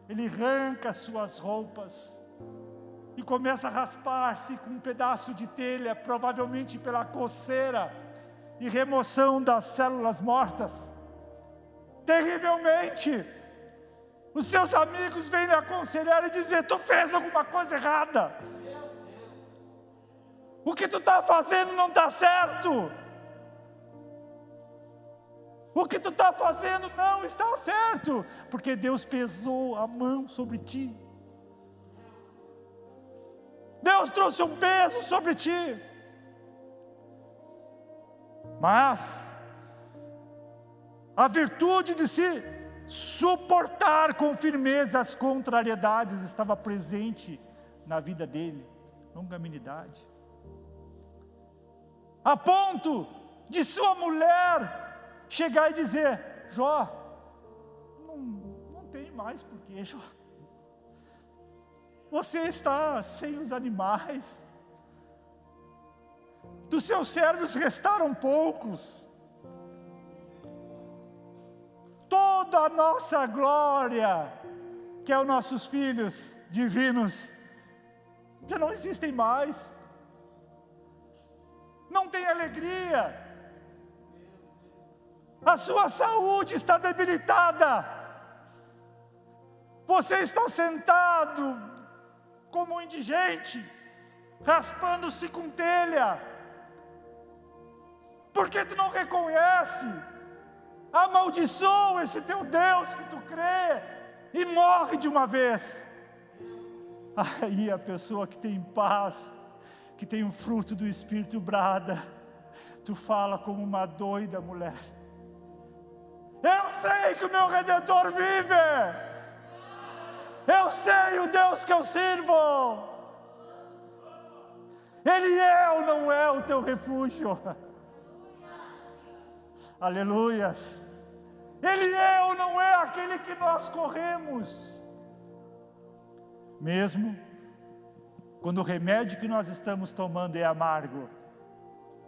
Ele arranca suas roupas e começa a raspar-se com um pedaço de telha, provavelmente pela coceira e remoção das células mortas. Terrivelmente, os seus amigos vêm lhe aconselhar e dizer: tu fez alguma coisa errada, o que tu está fazendo não está certo, o que tu está fazendo não está certo, porque Deus pesou a mão sobre ti, Deus trouxe um peso sobre ti. Mas a virtude de se suportar com firmeza as contrariedades estava presente na vida dele. Longanimidade, a ponto de sua mulher chegar e dizer: Jó, não tem mais porquê, Jó. Você está sem os animais, dos seus servos restaram poucos, toda a nossa glória, que é os nossos filhos divinos, já não existem mais, não tem alegria, A sua saúde está debilitada. Você está sentado como um indigente, raspando-se com telha. Porque tu não reconhece? Amaldiçoa esse teu Deus que tu crê e morre de uma vez. Aí a pessoa que tem paz, que tem o fruto do Espírito brada, tu fala como uma doida mulher. Eu sei que o meu Redentor vive. Eu sei o Deus que eu sirvo. Ele é ou não é o teu refúgio? Aleluias. Ele é ou não é aquele que nós corremos? Mesmo quando o remédio que nós estamos tomando é amargo,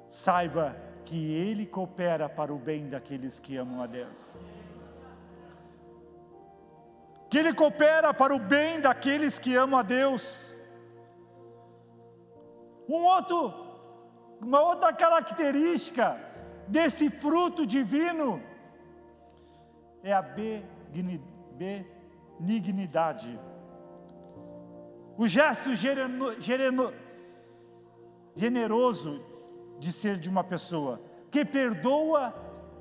saiba que Ele coopera para o bem daqueles que amam a Deus. Que Ele coopera para o bem daqueles que amam a Deus. Uma outra característica desse fruto divino é a benignidade. O gesto generoso de ser de uma pessoa que perdoa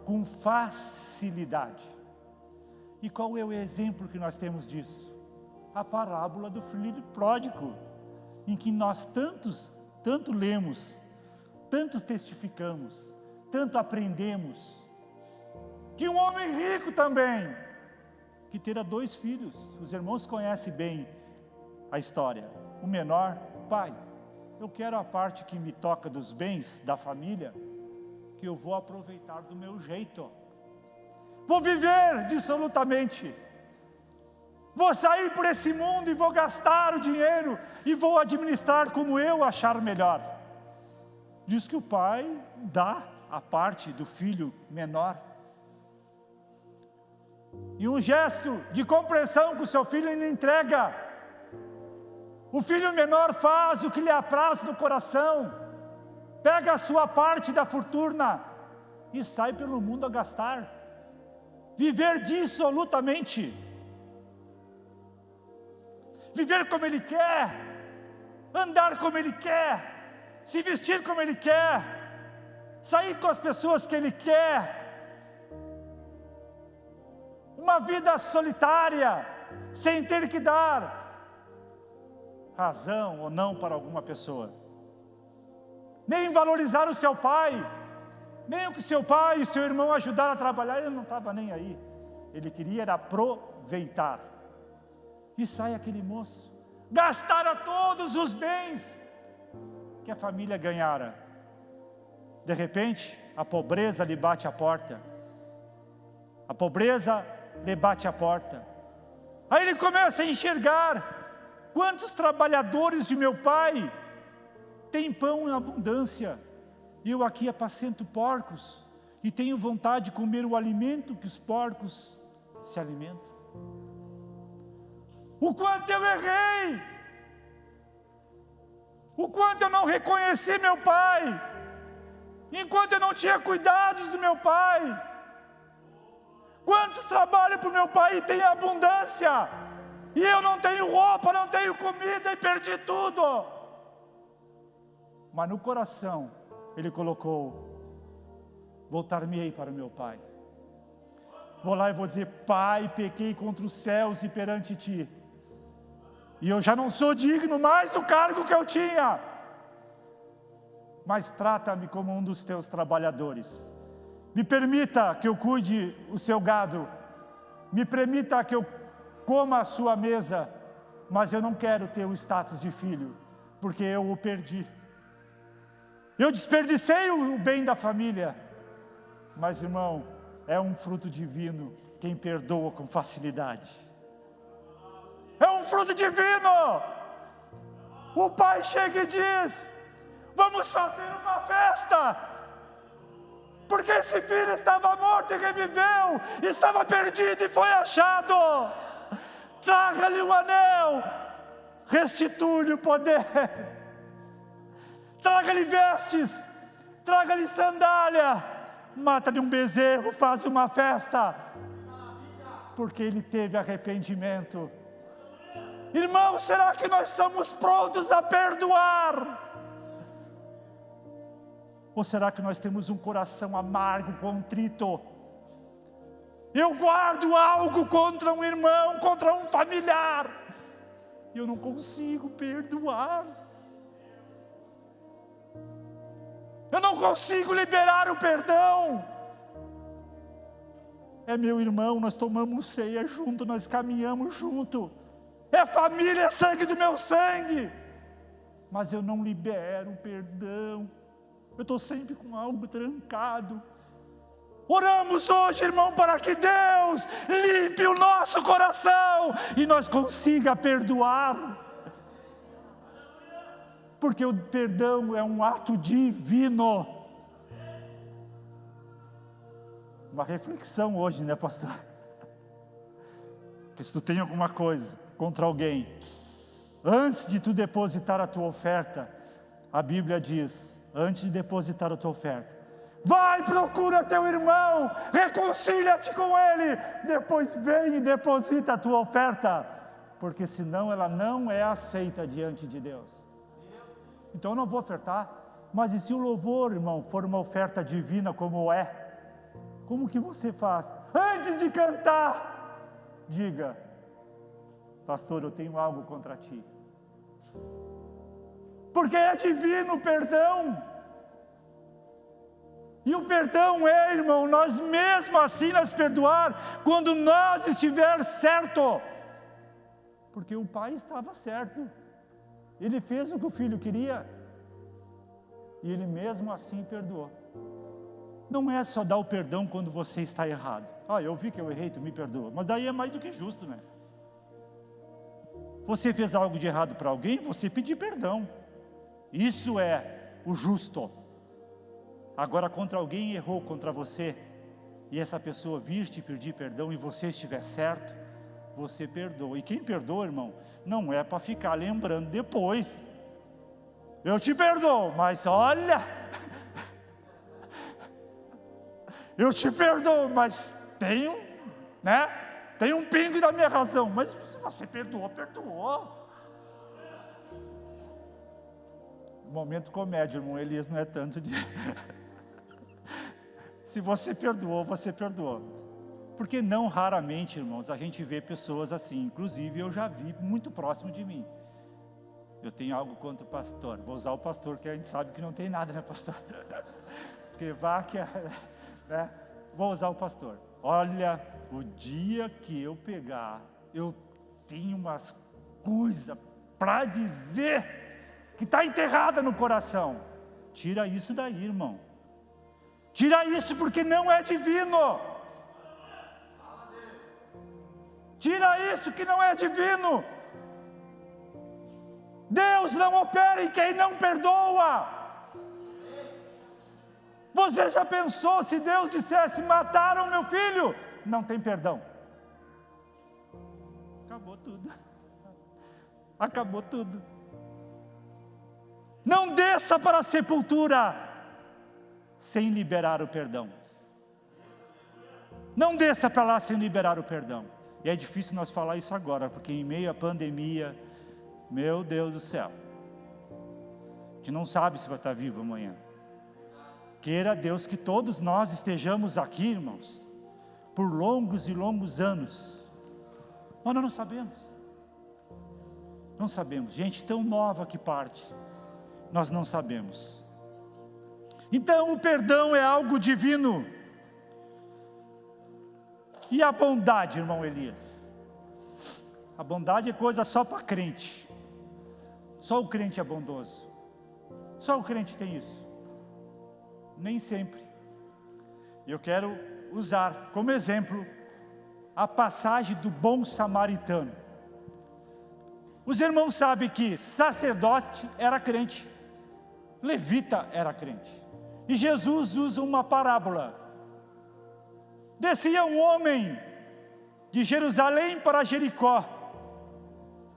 com facilidade. E qual é o exemplo que nós temos disso? A parábola do filho pródigo, em que nós tanto lemos, tanto testificamos, tanto aprendemos. De um homem rico também, que tera 2 filhos. Os irmãos conhecem bem a história. O menor, pai, eu quero a parte que me toca dos bens da família, que eu vou aproveitar do meu jeito. Vou viver dissolutamente. Vou sair por esse mundo e vou gastar o dinheiro e vou administrar como eu achar melhor. Diz que o pai dá a parte do filho menor. E um gesto de compreensão com o seu filho, ele entrega. O filho menor faz o que lhe apraz no coração, pega a sua parte da fortuna e sai pelo mundo a gastar. Viver dissolutamente. Viver como ele quer, andar como ele quer, se vestir como ele quer, sair com as pessoas que ele quer. Uma vida solitária, sem ter que dar razão ou não para alguma pessoa. Nem valorizar o seu pai, nem o que seu pai e seu irmão ajudaram a trabalhar, ele não estava nem aí. Ele queria era aproveitar. E sai aquele moço, gastara todos os bens que a família ganhara. De repente, a pobreza lhe bate a porta. A pobreza lhe bate a porta. Aí ele começa a enxergar: quantos trabalhadores de meu pai têm pão em abundância, e eu aqui apacento porcos, e tenho vontade de comer o alimento que os porcos se alimentam. O quanto eu errei, o quanto eu não reconheci meu pai, enquanto eu não tinha cuidados do meu pai. Quantos trabalham para o meu pai e têm abundância, e eu não tenho roupa, não tenho comida e perdi tudo. Mas no coração ele colocou: voltar-me-ei para o meu pai. Vou lá e vou dizer: Pai, pequei contra os céus e perante ti, e eu já não sou digno mais do cargo que eu tinha, mas trata-me como um dos teus trabalhadores. Me permita que eu cuide o seu gado, me permita que eu coma a sua mesa, mas eu não quero ter o status de filho, porque eu o perdi. Eu desperdicei o bem da família. Mas, irmão, é um fruto divino quem perdoa com facilidade. É um fruto divino. O pai chega e diz: vamos fazer uma festa, porque esse filho estava morto e reviveu, estava perdido e foi achado. Traga-lhe um anel, restitui-lhe o poder, traga-lhe vestes, traga-lhe sandália, mata-lhe um bezerro, faz uma festa, porque ele teve arrependimento. Irmãos, será que nós somos prontos a perdoar? Ou será que nós temos um coração amargo, contrito? Eu guardo algo contra um irmão, contra um familiar, e eu não consigo perdoar. Eu não consigo liberar o perdão. É meu irmão, nós tomamos ceia junto, nós caminhamos junto. É família, é sangue do meu sangue. Mas eu não libero o perdão. Eu estou sempre com algo trancado. Oramos hoje, irmão, para que Deus limpe o nosso coração e nós consiga perdoar. Porque o perdão é um ato divino. Uma reflexão hoje, né, pastor? Que se tu tem alguma coisa contra alguém, antes de tu depositar a tua oferta, a Bíblia diz, antes de depositar a tua oferta, vai, procura teu irmão, reconcilia-te com ele, depois vem e deposita a tua oferta, porque senão ela não é aceita diante de Deus. Então eu não vou ofertar. Mas e se o louvor, irmão, for uma oferta divina como é? Como que você faz? Antes de cantar, diga, pastor, eu tenho algo contra ti. Porque é divino o perdão. E o perdão é, irmão, nós mesmo assim nos perdoar, quando nós estiver certo. Porque o pai estava certo. Ele fez o que o filho queria. E ele mesmo assim perdoou. Não é só dar o perdão quando você está errado. Eu vi que eu errei, tu me perdoa. Mas daí é mais do que justo, né? Você fez algo de errado para alguém, você pedir perdão. Isso é o justo. Agora, contra alguém errou contra você, e essa pessoa vir te pedir perdão e você estiver certo, você perdoa. E quem perdoa, irmão, não é para ficar lembrando depois. Eu te perdoo, mas olha, eu te perdoo, mas tem um pingo da minha razão. Mas se você perdoou, perdoou. Momento comédia, irmão Elias, não é tanto de... Se você perdoou, você perdoou. Porque não raramente, irmãos, a gente vê pessoas assim. Inclusive eu já vi muito próximo de mim. Eu tenho algo contra o pastor. Vou usar o pastor, que a gente sabe que não tem nada, né, pastor? Porque né? Vou usar o pastor. Olha, o dia que eu pegar, eu tenho umas coisas para dizer que está enterrada no coração. Tira isso daí, irmão. Tira isso, porque não é divino. Tira isso que não é divino. Deus não opera em quem não perdoa. Você já pensou se Deus dissesse, mataram meu filho? Não tem perdão. Acabou tudo. Acabou tudo. Não desça para a sepultura sem liberar o perdão. Não desça para lá sem liberar o perdão. E é difícil nós falar isso agora, porque em meio à pandemia, meu Deus do céu, a gente não sabe se vai estar vivo amanhã. Queira Deus que todos nós estejamos aqui, irmãos, por longos e longos anos. Mas nós não sabemos. Não sabemos. Gente tão nova que parte, nós não sabemos. Então o perdão é algo divino. E a bondade, irmão Elias? A bondade é coisa só para crente. Só o crente é bondoso. Só o crente tem isso. Nem sempre. Eu quero usar como exemplo a passagem do bom samaritano. Os irmãos sabem que sacerdote era crente, levita era crente. E Jesus usa uma parábola. Descia um homem de Jerusalém para Jericó,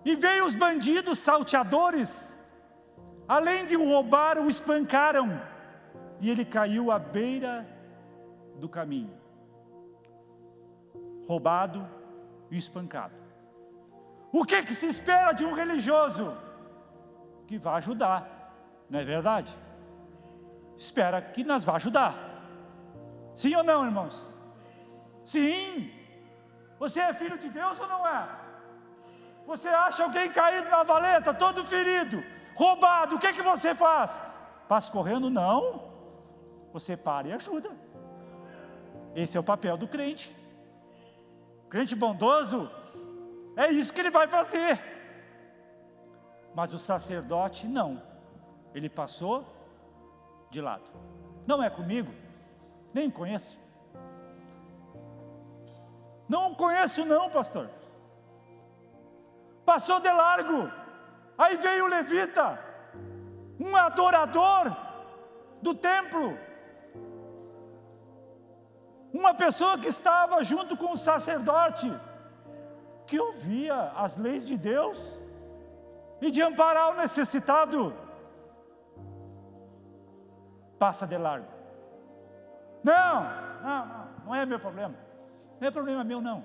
e veio os bandidos salteadores, além de o roubar, o espancaram, e ele caiu à beira do caminho, roubado e espancado. O que se espera de um religioso? Que vai ajudar, não é verdade? Espera que nós vá ajudar. Sim ou não, irmãos? Sim. Você é filho de Deus ou não é? Você acha alguém caído na valeta, todo ferido, roubado, o que você faz? Passa correndo? Não. Você para e ajuda. Esse é o papel do crente. Crente bondoso, é isso que ele vai fazer. Mas o sacerdote não. Ele passou de lado. Não é comigo, nem conheço. Não conheço não, pastor. Passou de largo. Aí veio o levita, um adorador do templo, uma pessoa que estava junto com o sacerdote, que ouvia as leis de Deus e de amparar o necessitado. Passa de largo. Não é meu problema. Não é problema meu não.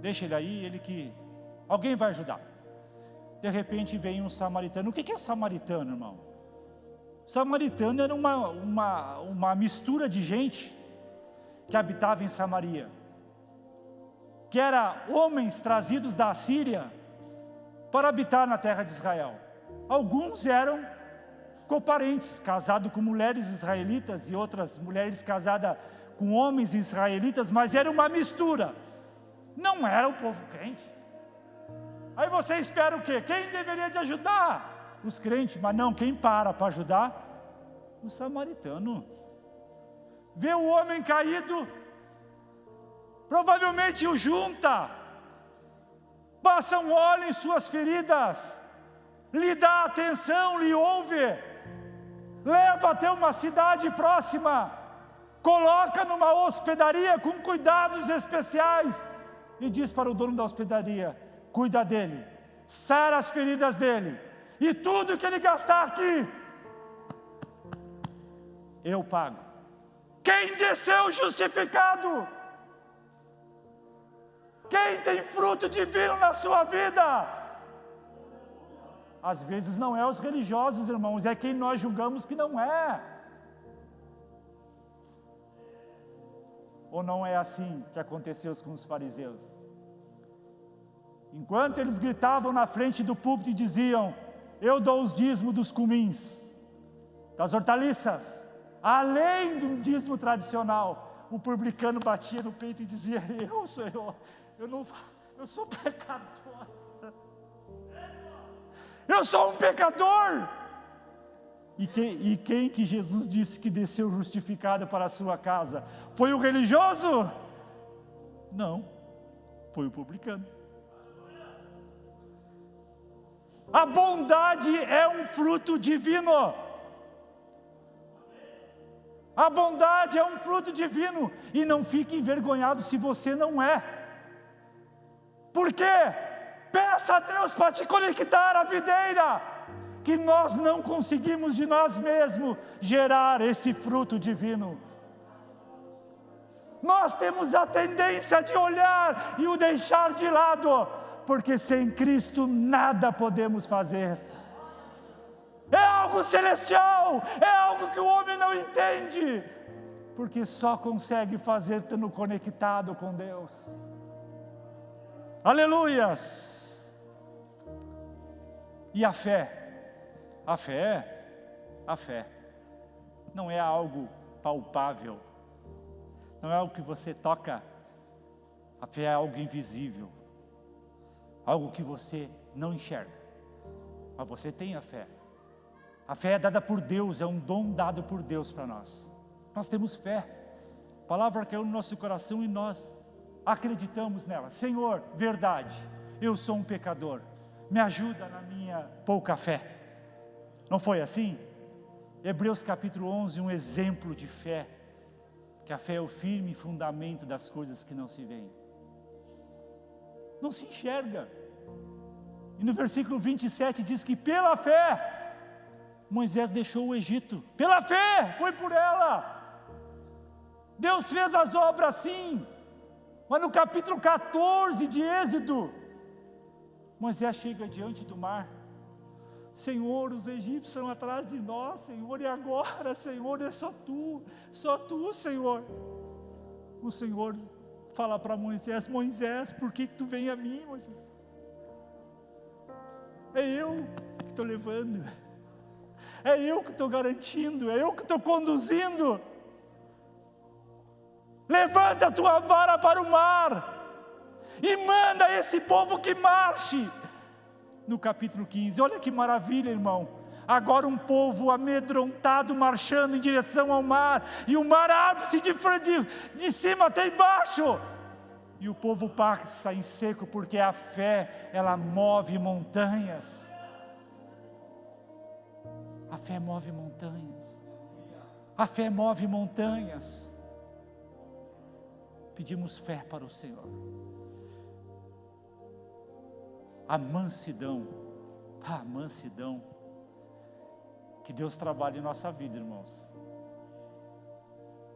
Deixa ele aí, alguém vai ajudar. De repente vem um samaritano. O que é o samaritano, irmão? O samaritano era uma mistura de gente que habitava em Samaria, que era homens trazidos da Assíria para habitar na terra de Israel. Alguns eram coparentes, casados com mulheres israelitas, e outras mulheres casadas com homens israelitas, mas era uma mistura, não era o povo crente. Aí você espera o quê? Quem deveria de ajudar? Os crentes, mas não, quem para ajudar? O samaritano. Vê o homem caído, provavelmente o junta, passa um óleo em suas feridas, lhe dá atenção, lhe ouve, leva até uma cidade próxima, coloca numa hospedaria com cuidados especiais, e diz para o dono da hospedaria: cuida dele, sara as feridas dele, e tudo que ele gastar aqui, eu pago. Quem desceu justificado? Quem tem fruto divino na sua vida? Às vezes não é os religiosos, irmãos, é quem nós julgamos que não é. Ou não é assim que aconteceu com os fariseus? Enquanto eles gritavam na frente do púlpito e diziam: eu dou os dízimos dos cumins, das hortaliças, além do dízimo tradicional, o publicano batia no peito e dizia: Senhor, eu sou pecador, eu sou um pecador. E quem que Jesus disse que desceu justificado para a sua casa? Foi o religioso? Não, foi o publicano. A bondade é um fruto divino. A bondade é um fruto divino, e não fique envergonhado se você não é. Por quê? Peça a Deus para te conectar à videira, que nós não conseguimos de nós mesmos gerar esse fruto divino. Nós temos a tendência de olhar e o deixar de lado, porque sem Cristo nada podemos fazer. É algo celestial, é algo que o homem não entende, porque só consegue fazer estando conectado com Deus. Aleluias! E a fé? A fé não é algo palpável, não é algo que você toca. A fé é algo invisível, algo que você não enxerga, mas você tem a fé. A fé é dada por Deus, é um dom dado por Deus para nós. Nós temos fé, a palavra caiu no nosso coração e nós acreditamos nela. Senhor, verdade, eu sou um pecador, me ajuda na minha pouca fé. Não foi assim? Hebreus capítulo 11, um exemplo de fé, que a fé é o firme fundamento das coisas que não se veem. Não se enxerga. E no versículo 27 diz que pela fé, Moisés deixou o Egito. Pela fé, foi por ela. Deus fez as obras sim, mas no capítulo 14 de Êxodo, Moisés chega diante do mar. Senhor, os egípcios estão atrás de nós, Senhor, e agora, Senhor, é só Tu, Senhor. O Senhor fala para Moisés: Moisés, por que Tu vem a mim, Moisés? É eu que estou levando, é eu que estou garantindo, é eu que estou conduzindo. Levanta a tua vara para o mar e manda esse povo que marche. No capítulo 15, olha que maravilha, irmão. Agora um povo amedrontado marchando em direção ao mar, e o mar abre-se de cima até embaixo, e o povo passa em seco, porque a fé, ela move montanhas. A fé move montanhas. A fé move montanhas. Pedimos fé para o Senhor. A mansidão, que Deus trabalhe em nossa vida, irmãos,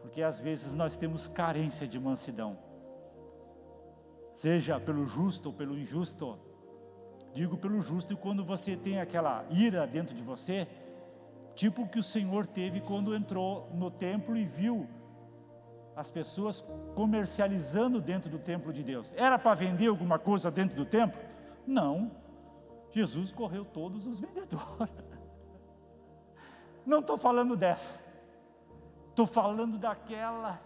porque às vezes nós temos carência de mansidão, seja pelo justo ou pelo injusto. Digo pelo justo, quando você tem aquela ira dentro de você, tipo que o Senhor teve quando entrou no templo e viu as pessoas comercializando dentro do templo de Deus. Era para vender alguma coisa dentro do templo? Não, Jesus correu todos os vendedores. Não estou falando dessa, estou falando daquela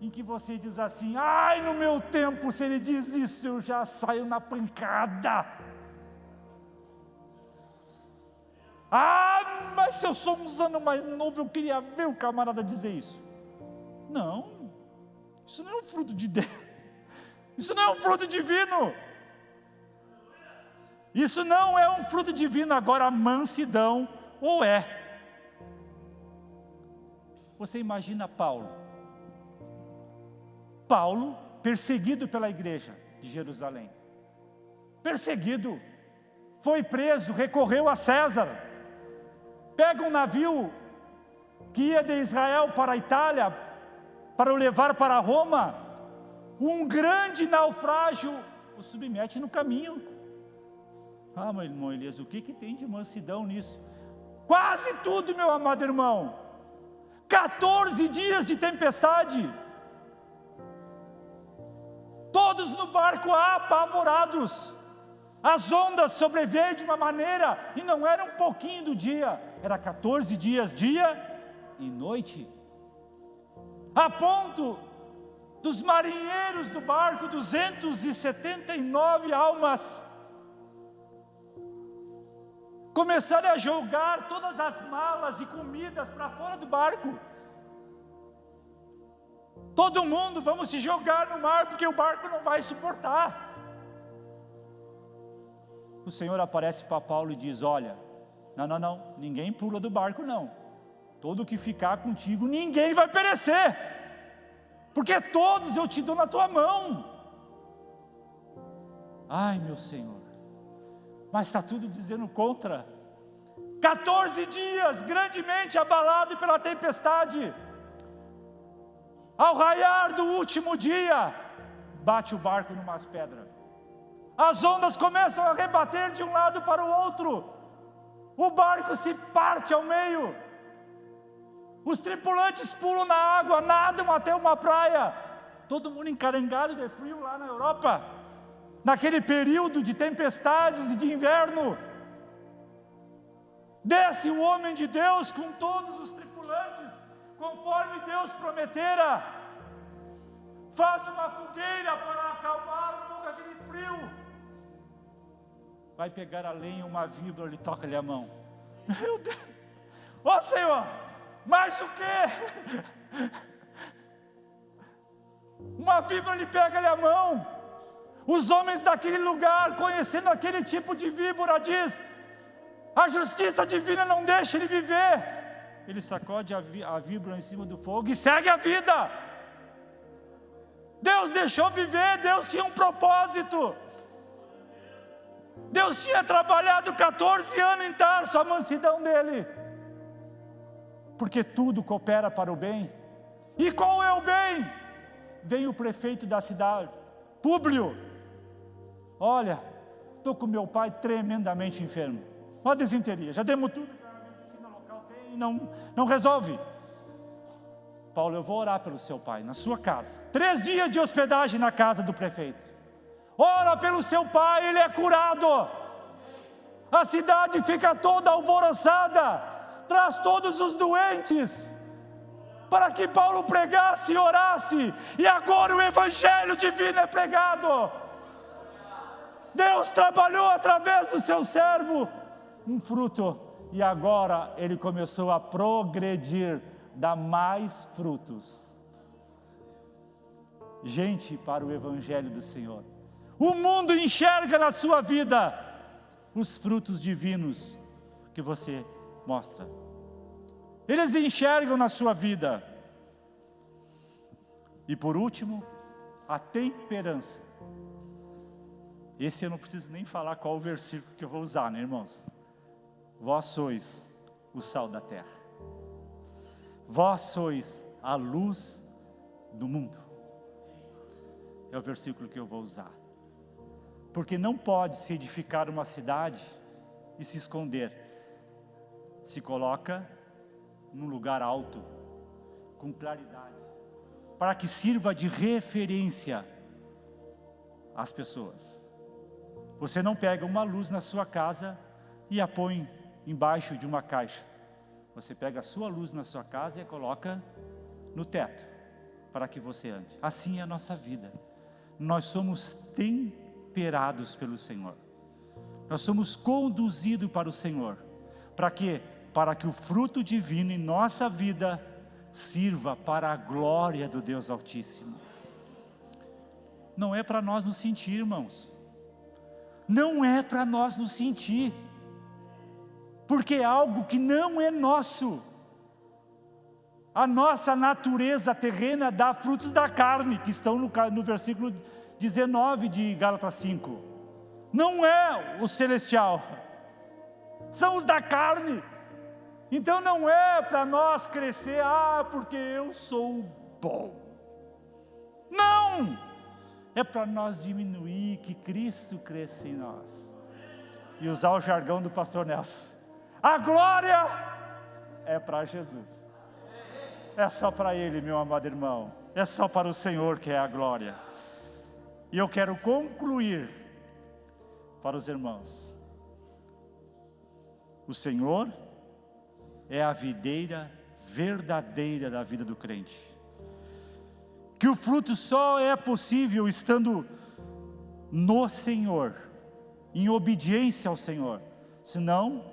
em que você diz assim: ai, no meu tempo, se ele diz isso, eu já saio na pancada. Ah, mas se eu sou uns anos mais novo, eu queria ver o camarada dizer isso. Não, isso não é um fruto de Deus, isso não é um fruto divino. Isso não é um fruto divino. Agora, a mansidão, ou é? Você imagina Paulo, perseguido pela igreja de Jerusalém, perseguido, foi preso, recorreu a César, pega um navio que ia de Israel para a Itália, para o levar para Roma, um grande naufrágio o submete no caminho. Ah, meu irmão Elias, o que tem de mansidão nisso? Quase tudo, meu amado irmão. 14 dias de tempestade, todos no barco apavorados, as ondas sobreveio de uma maneira, e não era um pouquinho do dia, era 14 dias, dia e noite, a ponto dos marinheiros do barco, 279 almas, começaram a jogar todas as malas e comidas para fora do barco. Todo mundo, vamos se jogar no mar, porque o barco não vai suportar. O Senhor aparece para Paulo e diz: olha, não, ninguém pula do barco não. Todo que ficar contigo, ninguém vai perecer, porque todos eu te dou na tua mão. Ai, meu Senhor, mas está tudo dizendo contra. 14 dias, grandemente abalado pela tempestade. Ao raiar do último dia, bate o barco numas pedras. As ondas começam a rebater de um lado para o outro. O barco se parte ao meio. Os tripulantes pulam na água, nadam até uma praia. Todo mundo encarangado de frio lá na Europa, naquele período de tempestades e de inverno. Desce o homem de Deus com todos os tripulantes, conforme Deus prometera. Faz uma fogueira para acalmar um pouco aquele frio. Vai pegar a lenha, uma víbora, ele toca-lhe a mão. Meu Deus! Ó Senhor, mais o quê? Uma víbora, ele pega-lhe a mão. Os homens daquele lugar, conhecendo aquele tipo de víbora, diz: a justiça divina não deixa ele viver. Ele sacode a víbora em cima do fogo e segue a vida. Deus deixou viver, Deus tinha um propósito. Deus tinha trabalhado 14 anos em Tarso, a mansidão dele. Porque tudo coopera para o bem. E qual é o bem? Vem o prefeito da cidade, Públio. Olha, estou com meu pai tremendamente enfermo. Uma desinteria, já demos tudo que a medicina local tem e não resolve. Paulo, eu vou orar pelo seu pai, na sua casa. 3 dias de hospedagem na casa do prefeito. Ora pelo seu pai, ele é curado. A cidade fica toda alvoroçada, traz todos os doentes, para que Paulo pregasse e orasse, e agora o evangelho divino é pregado. Deus trabalhou através do seu servo um fruto, e agora ele começou a progredir, dar mais frutos. Gente para o evangelho do Senhor. O mundo enxerga na sua vida os frutos divinos que você mostra. Eles enxergam na sua vida. E por último, a temperança. Esse eu não preciso nem falar qual o versículo que eu vou usar, né, irmãos? Vós sois o sal da terra. Vós sois a luz do mundo. É o versículo que eu vou usar. Porque não pode se edificar uma cidade e se esconder. Se coloca num lugar alto, com claridade, para que sirva de referência às pessoas. Você não pega uma luz na sua casa e a põe embaixo de uma caixa. Você pega a sua luz na sua casa e a coloca no teto, para que você ande. Assim é a nossa vida. Nós somos temperados pelo Senhor. Nós somos conduzidos para o Senhor. Para quê? Para que o fruto divino em nossa vida sirva para a glória do Deus Altíssimo. Não é para nós nos sentir, irmãos. Não é para nós nos sentir. Porque é algo que não é nosso. A nossa natureza terrena dá frutos da carne, que estão no versículo 19 de Gálatas 5. Não é o celestial. São os da carne. Então não é para nós crescer, porque eu sou bom. Não! É para nós diminuir, que Cristo cresça em nós. E usar o jargão do pastor Nelson. A glória é para Jesus. É só para Ele, meu amado irmão. É só para o Senhor que é a glória. E eu quero concluir para os irmãos. O Senhor é a videira verdadeira da vida do crente. Que o fruto só é possível estando no Senhor, em obediência ao Senhor. Senão,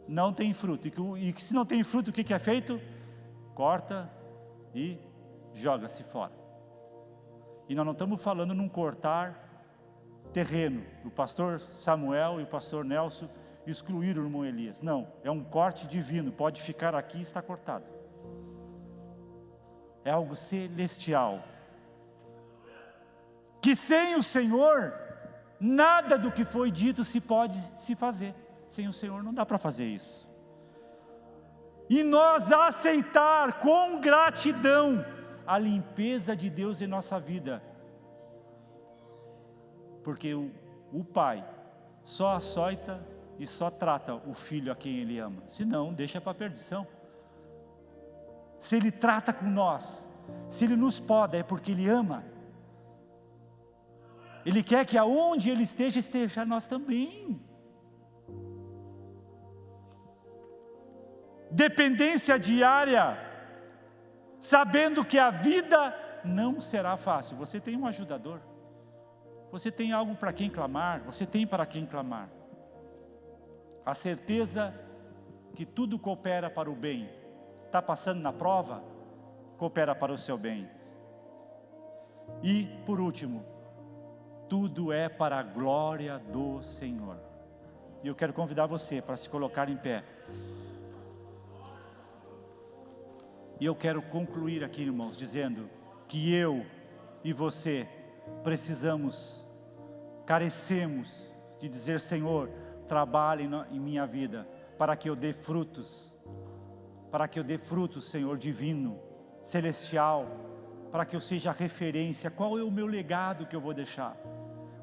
não tem fruto. E se não tem fruto, o que é feito? Corta e joga-se fora. E nós não estamos falando num cortar terreno. O pastor Samuel e o pastor Nelson excluíram o irmão Elias. Não, é um corte divino. Pode ficar aqui e está cortado. É algo celestial. Que sem o Senhor, nada do que foi dito se pode se fazer. Sem o Senhor não dá para fazer isso. E nós aceitar com gratidão a limpeza de Deus em nossa vida. Porque o Pai só açoita e só trata o filho a quem Ele ama. Se não, deixa para a perdição. Se Ele trata com nós, se Ele nos poda, é porque Ele ama. Ele quer que aonde Ele esteja nós também. Dependência diária, sabendo que a vida não será fácil. Você tem um ajudador, você tem algo para quem clamar, você tem para quem clamar. A certeza que tudo coopera para o bem. Está passando na prova? Coopera para o seu bem. E, por último, tudo é para a glória do Senhor. E eu quero convidar você para se colocar em pé. E eu quero concluir aqui, irmãos, dizendo que eu e você precisamos, carecemos de dizer: Senhor, trabalhe em minha vida, para que eu dê frutos, Senhor divino, celestial, para que eu seja referência. Qual é o meu legado que eu vou deixar?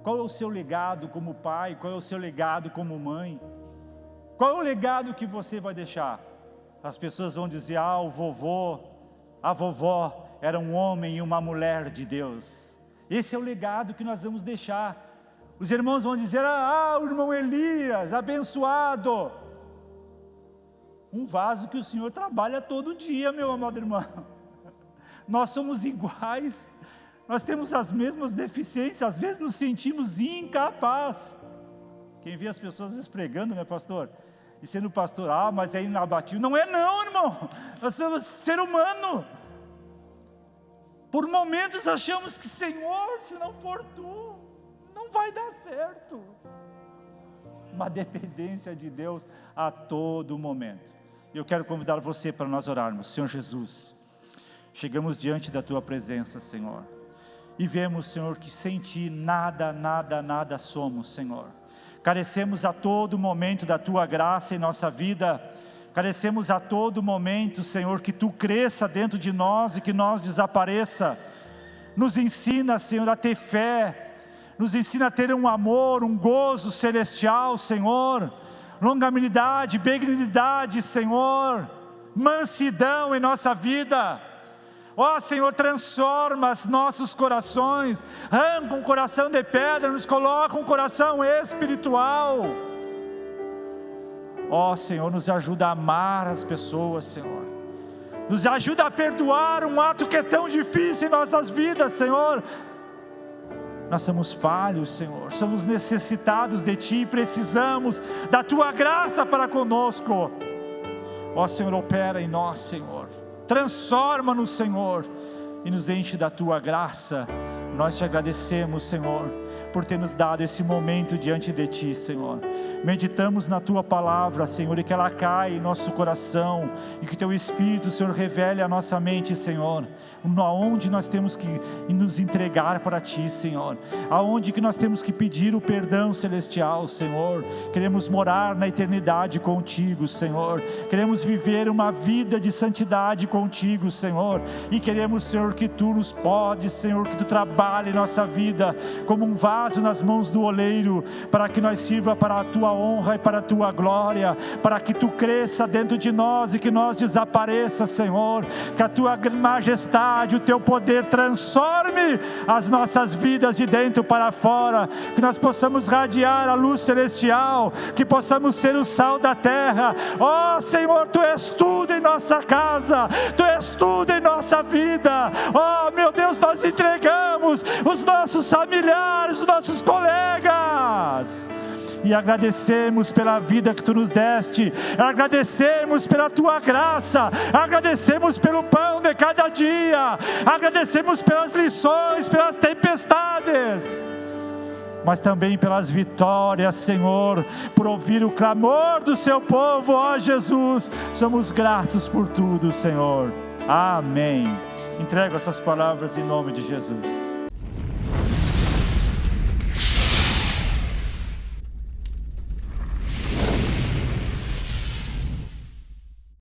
Qual é o seu legado como pai? Qual é o seu legado como mãe? Qual é o legado que você vai deixar? As pessoas vão dizer: o vovô, a vovó era um homem e uma mulher de Deus. Esse é o legado que nós vamos deixar. Os irmãos vão dizer: o irmão Elias, abençoado. Um vaso que o Senhor trabalha todo dia, meu amado irmão. Nós somos iguais, nós temos as mesmas deficiências, às vezes nos sentimos incapazes. Quem vê as pessoas às vezes pregando, né, pastor? E sendo pastor, mas aí inabatível. Não é não, irmão, nós somos ser humano. Por momentos achamos que, Senhor, se não for Tu, não vai dar certo. Uma dependência de Deus a todo momento. Eu quero convidar você para nós orarmos. Senhor Jesus, chegamos diante da Tua presença, Senhor, e vemos, Senhor, que sem Ti nada somos, Senhor. Carecemos a todo momento da Tua graça em nossa vida. Carecemos a todo momento, Senhor, que Tu cresça dentro de nós e que nós desapareça. Nos ensina, Senhor, a ter fé. Nos ensina a ter um amor, um gozo celestial, Senhor. Longanimidade, benignidade, Senhor. Mansidão em nossa vida. Senhor, transforma os nossos corações. Arranca um coração de pedra, nos coloca um coração espiritual. Senhor, nos ajuda a amar as pessoas, Senhor. Nos ajuda a perdoar um ato que é tão difícil em nossas vidas, Senhor. Nós somos falhos, Senhor. Somos necessitados de Ti, precisamos da Tua graça para conosco. Senhor, opera em nós, Senhor. Transforma-nos, Senhor, e nos enche da Tua graça. Nós Te agradecemos, Senhor, por ter nos dado esse momento diante de Ti, Senhor. Meditamos na Tua palavra, Senhor, e que ela caia em nosso coração, e que Teu Espírito, Senhor, revele a nossa mente, Senhor, aonde nós temos que nos entregar para Ti, Senhor, aonde que nós temos que pedir o perdão celestial, Senhor. Queremos morar na eternidade contigo, Senhor. Queremos viver uma vida de santidade contigo, Senhor, e queremos, Senhor, que Tu nos podes, Senhor, que Tu trabalhe nossa vida como um vaso nas mãos do oleiro, para que nós sirva para a Tua honra e para a Tua glória, para que Tu cresça dentro de nós e que nós desapareça, Senhor. Que a Tua majestade, o Teu poder transforme as nossas vidas de dentro para fora, que nós possamos radiar a luz celestial, que possamos ser o sal da terra. Senhor, Tu és tudo em nossa casa, Tu és tudo em nossa vida. Meu Deus, nós entregamos os nossos familiares, os nossos colegas, e agradecemos pela vida que Tu nos deste, agradecemos pela Tua graça, agradecemos pelo pão de cada dia, agradecemos pelas lições, pelas tempestades, mas também pelas vitórias, Senhor, por ouvir o clamor do Seu povo. Jesus, somos gratos por tudo, Senhor. Amém. Entrego essas palavras em nome de Jesus.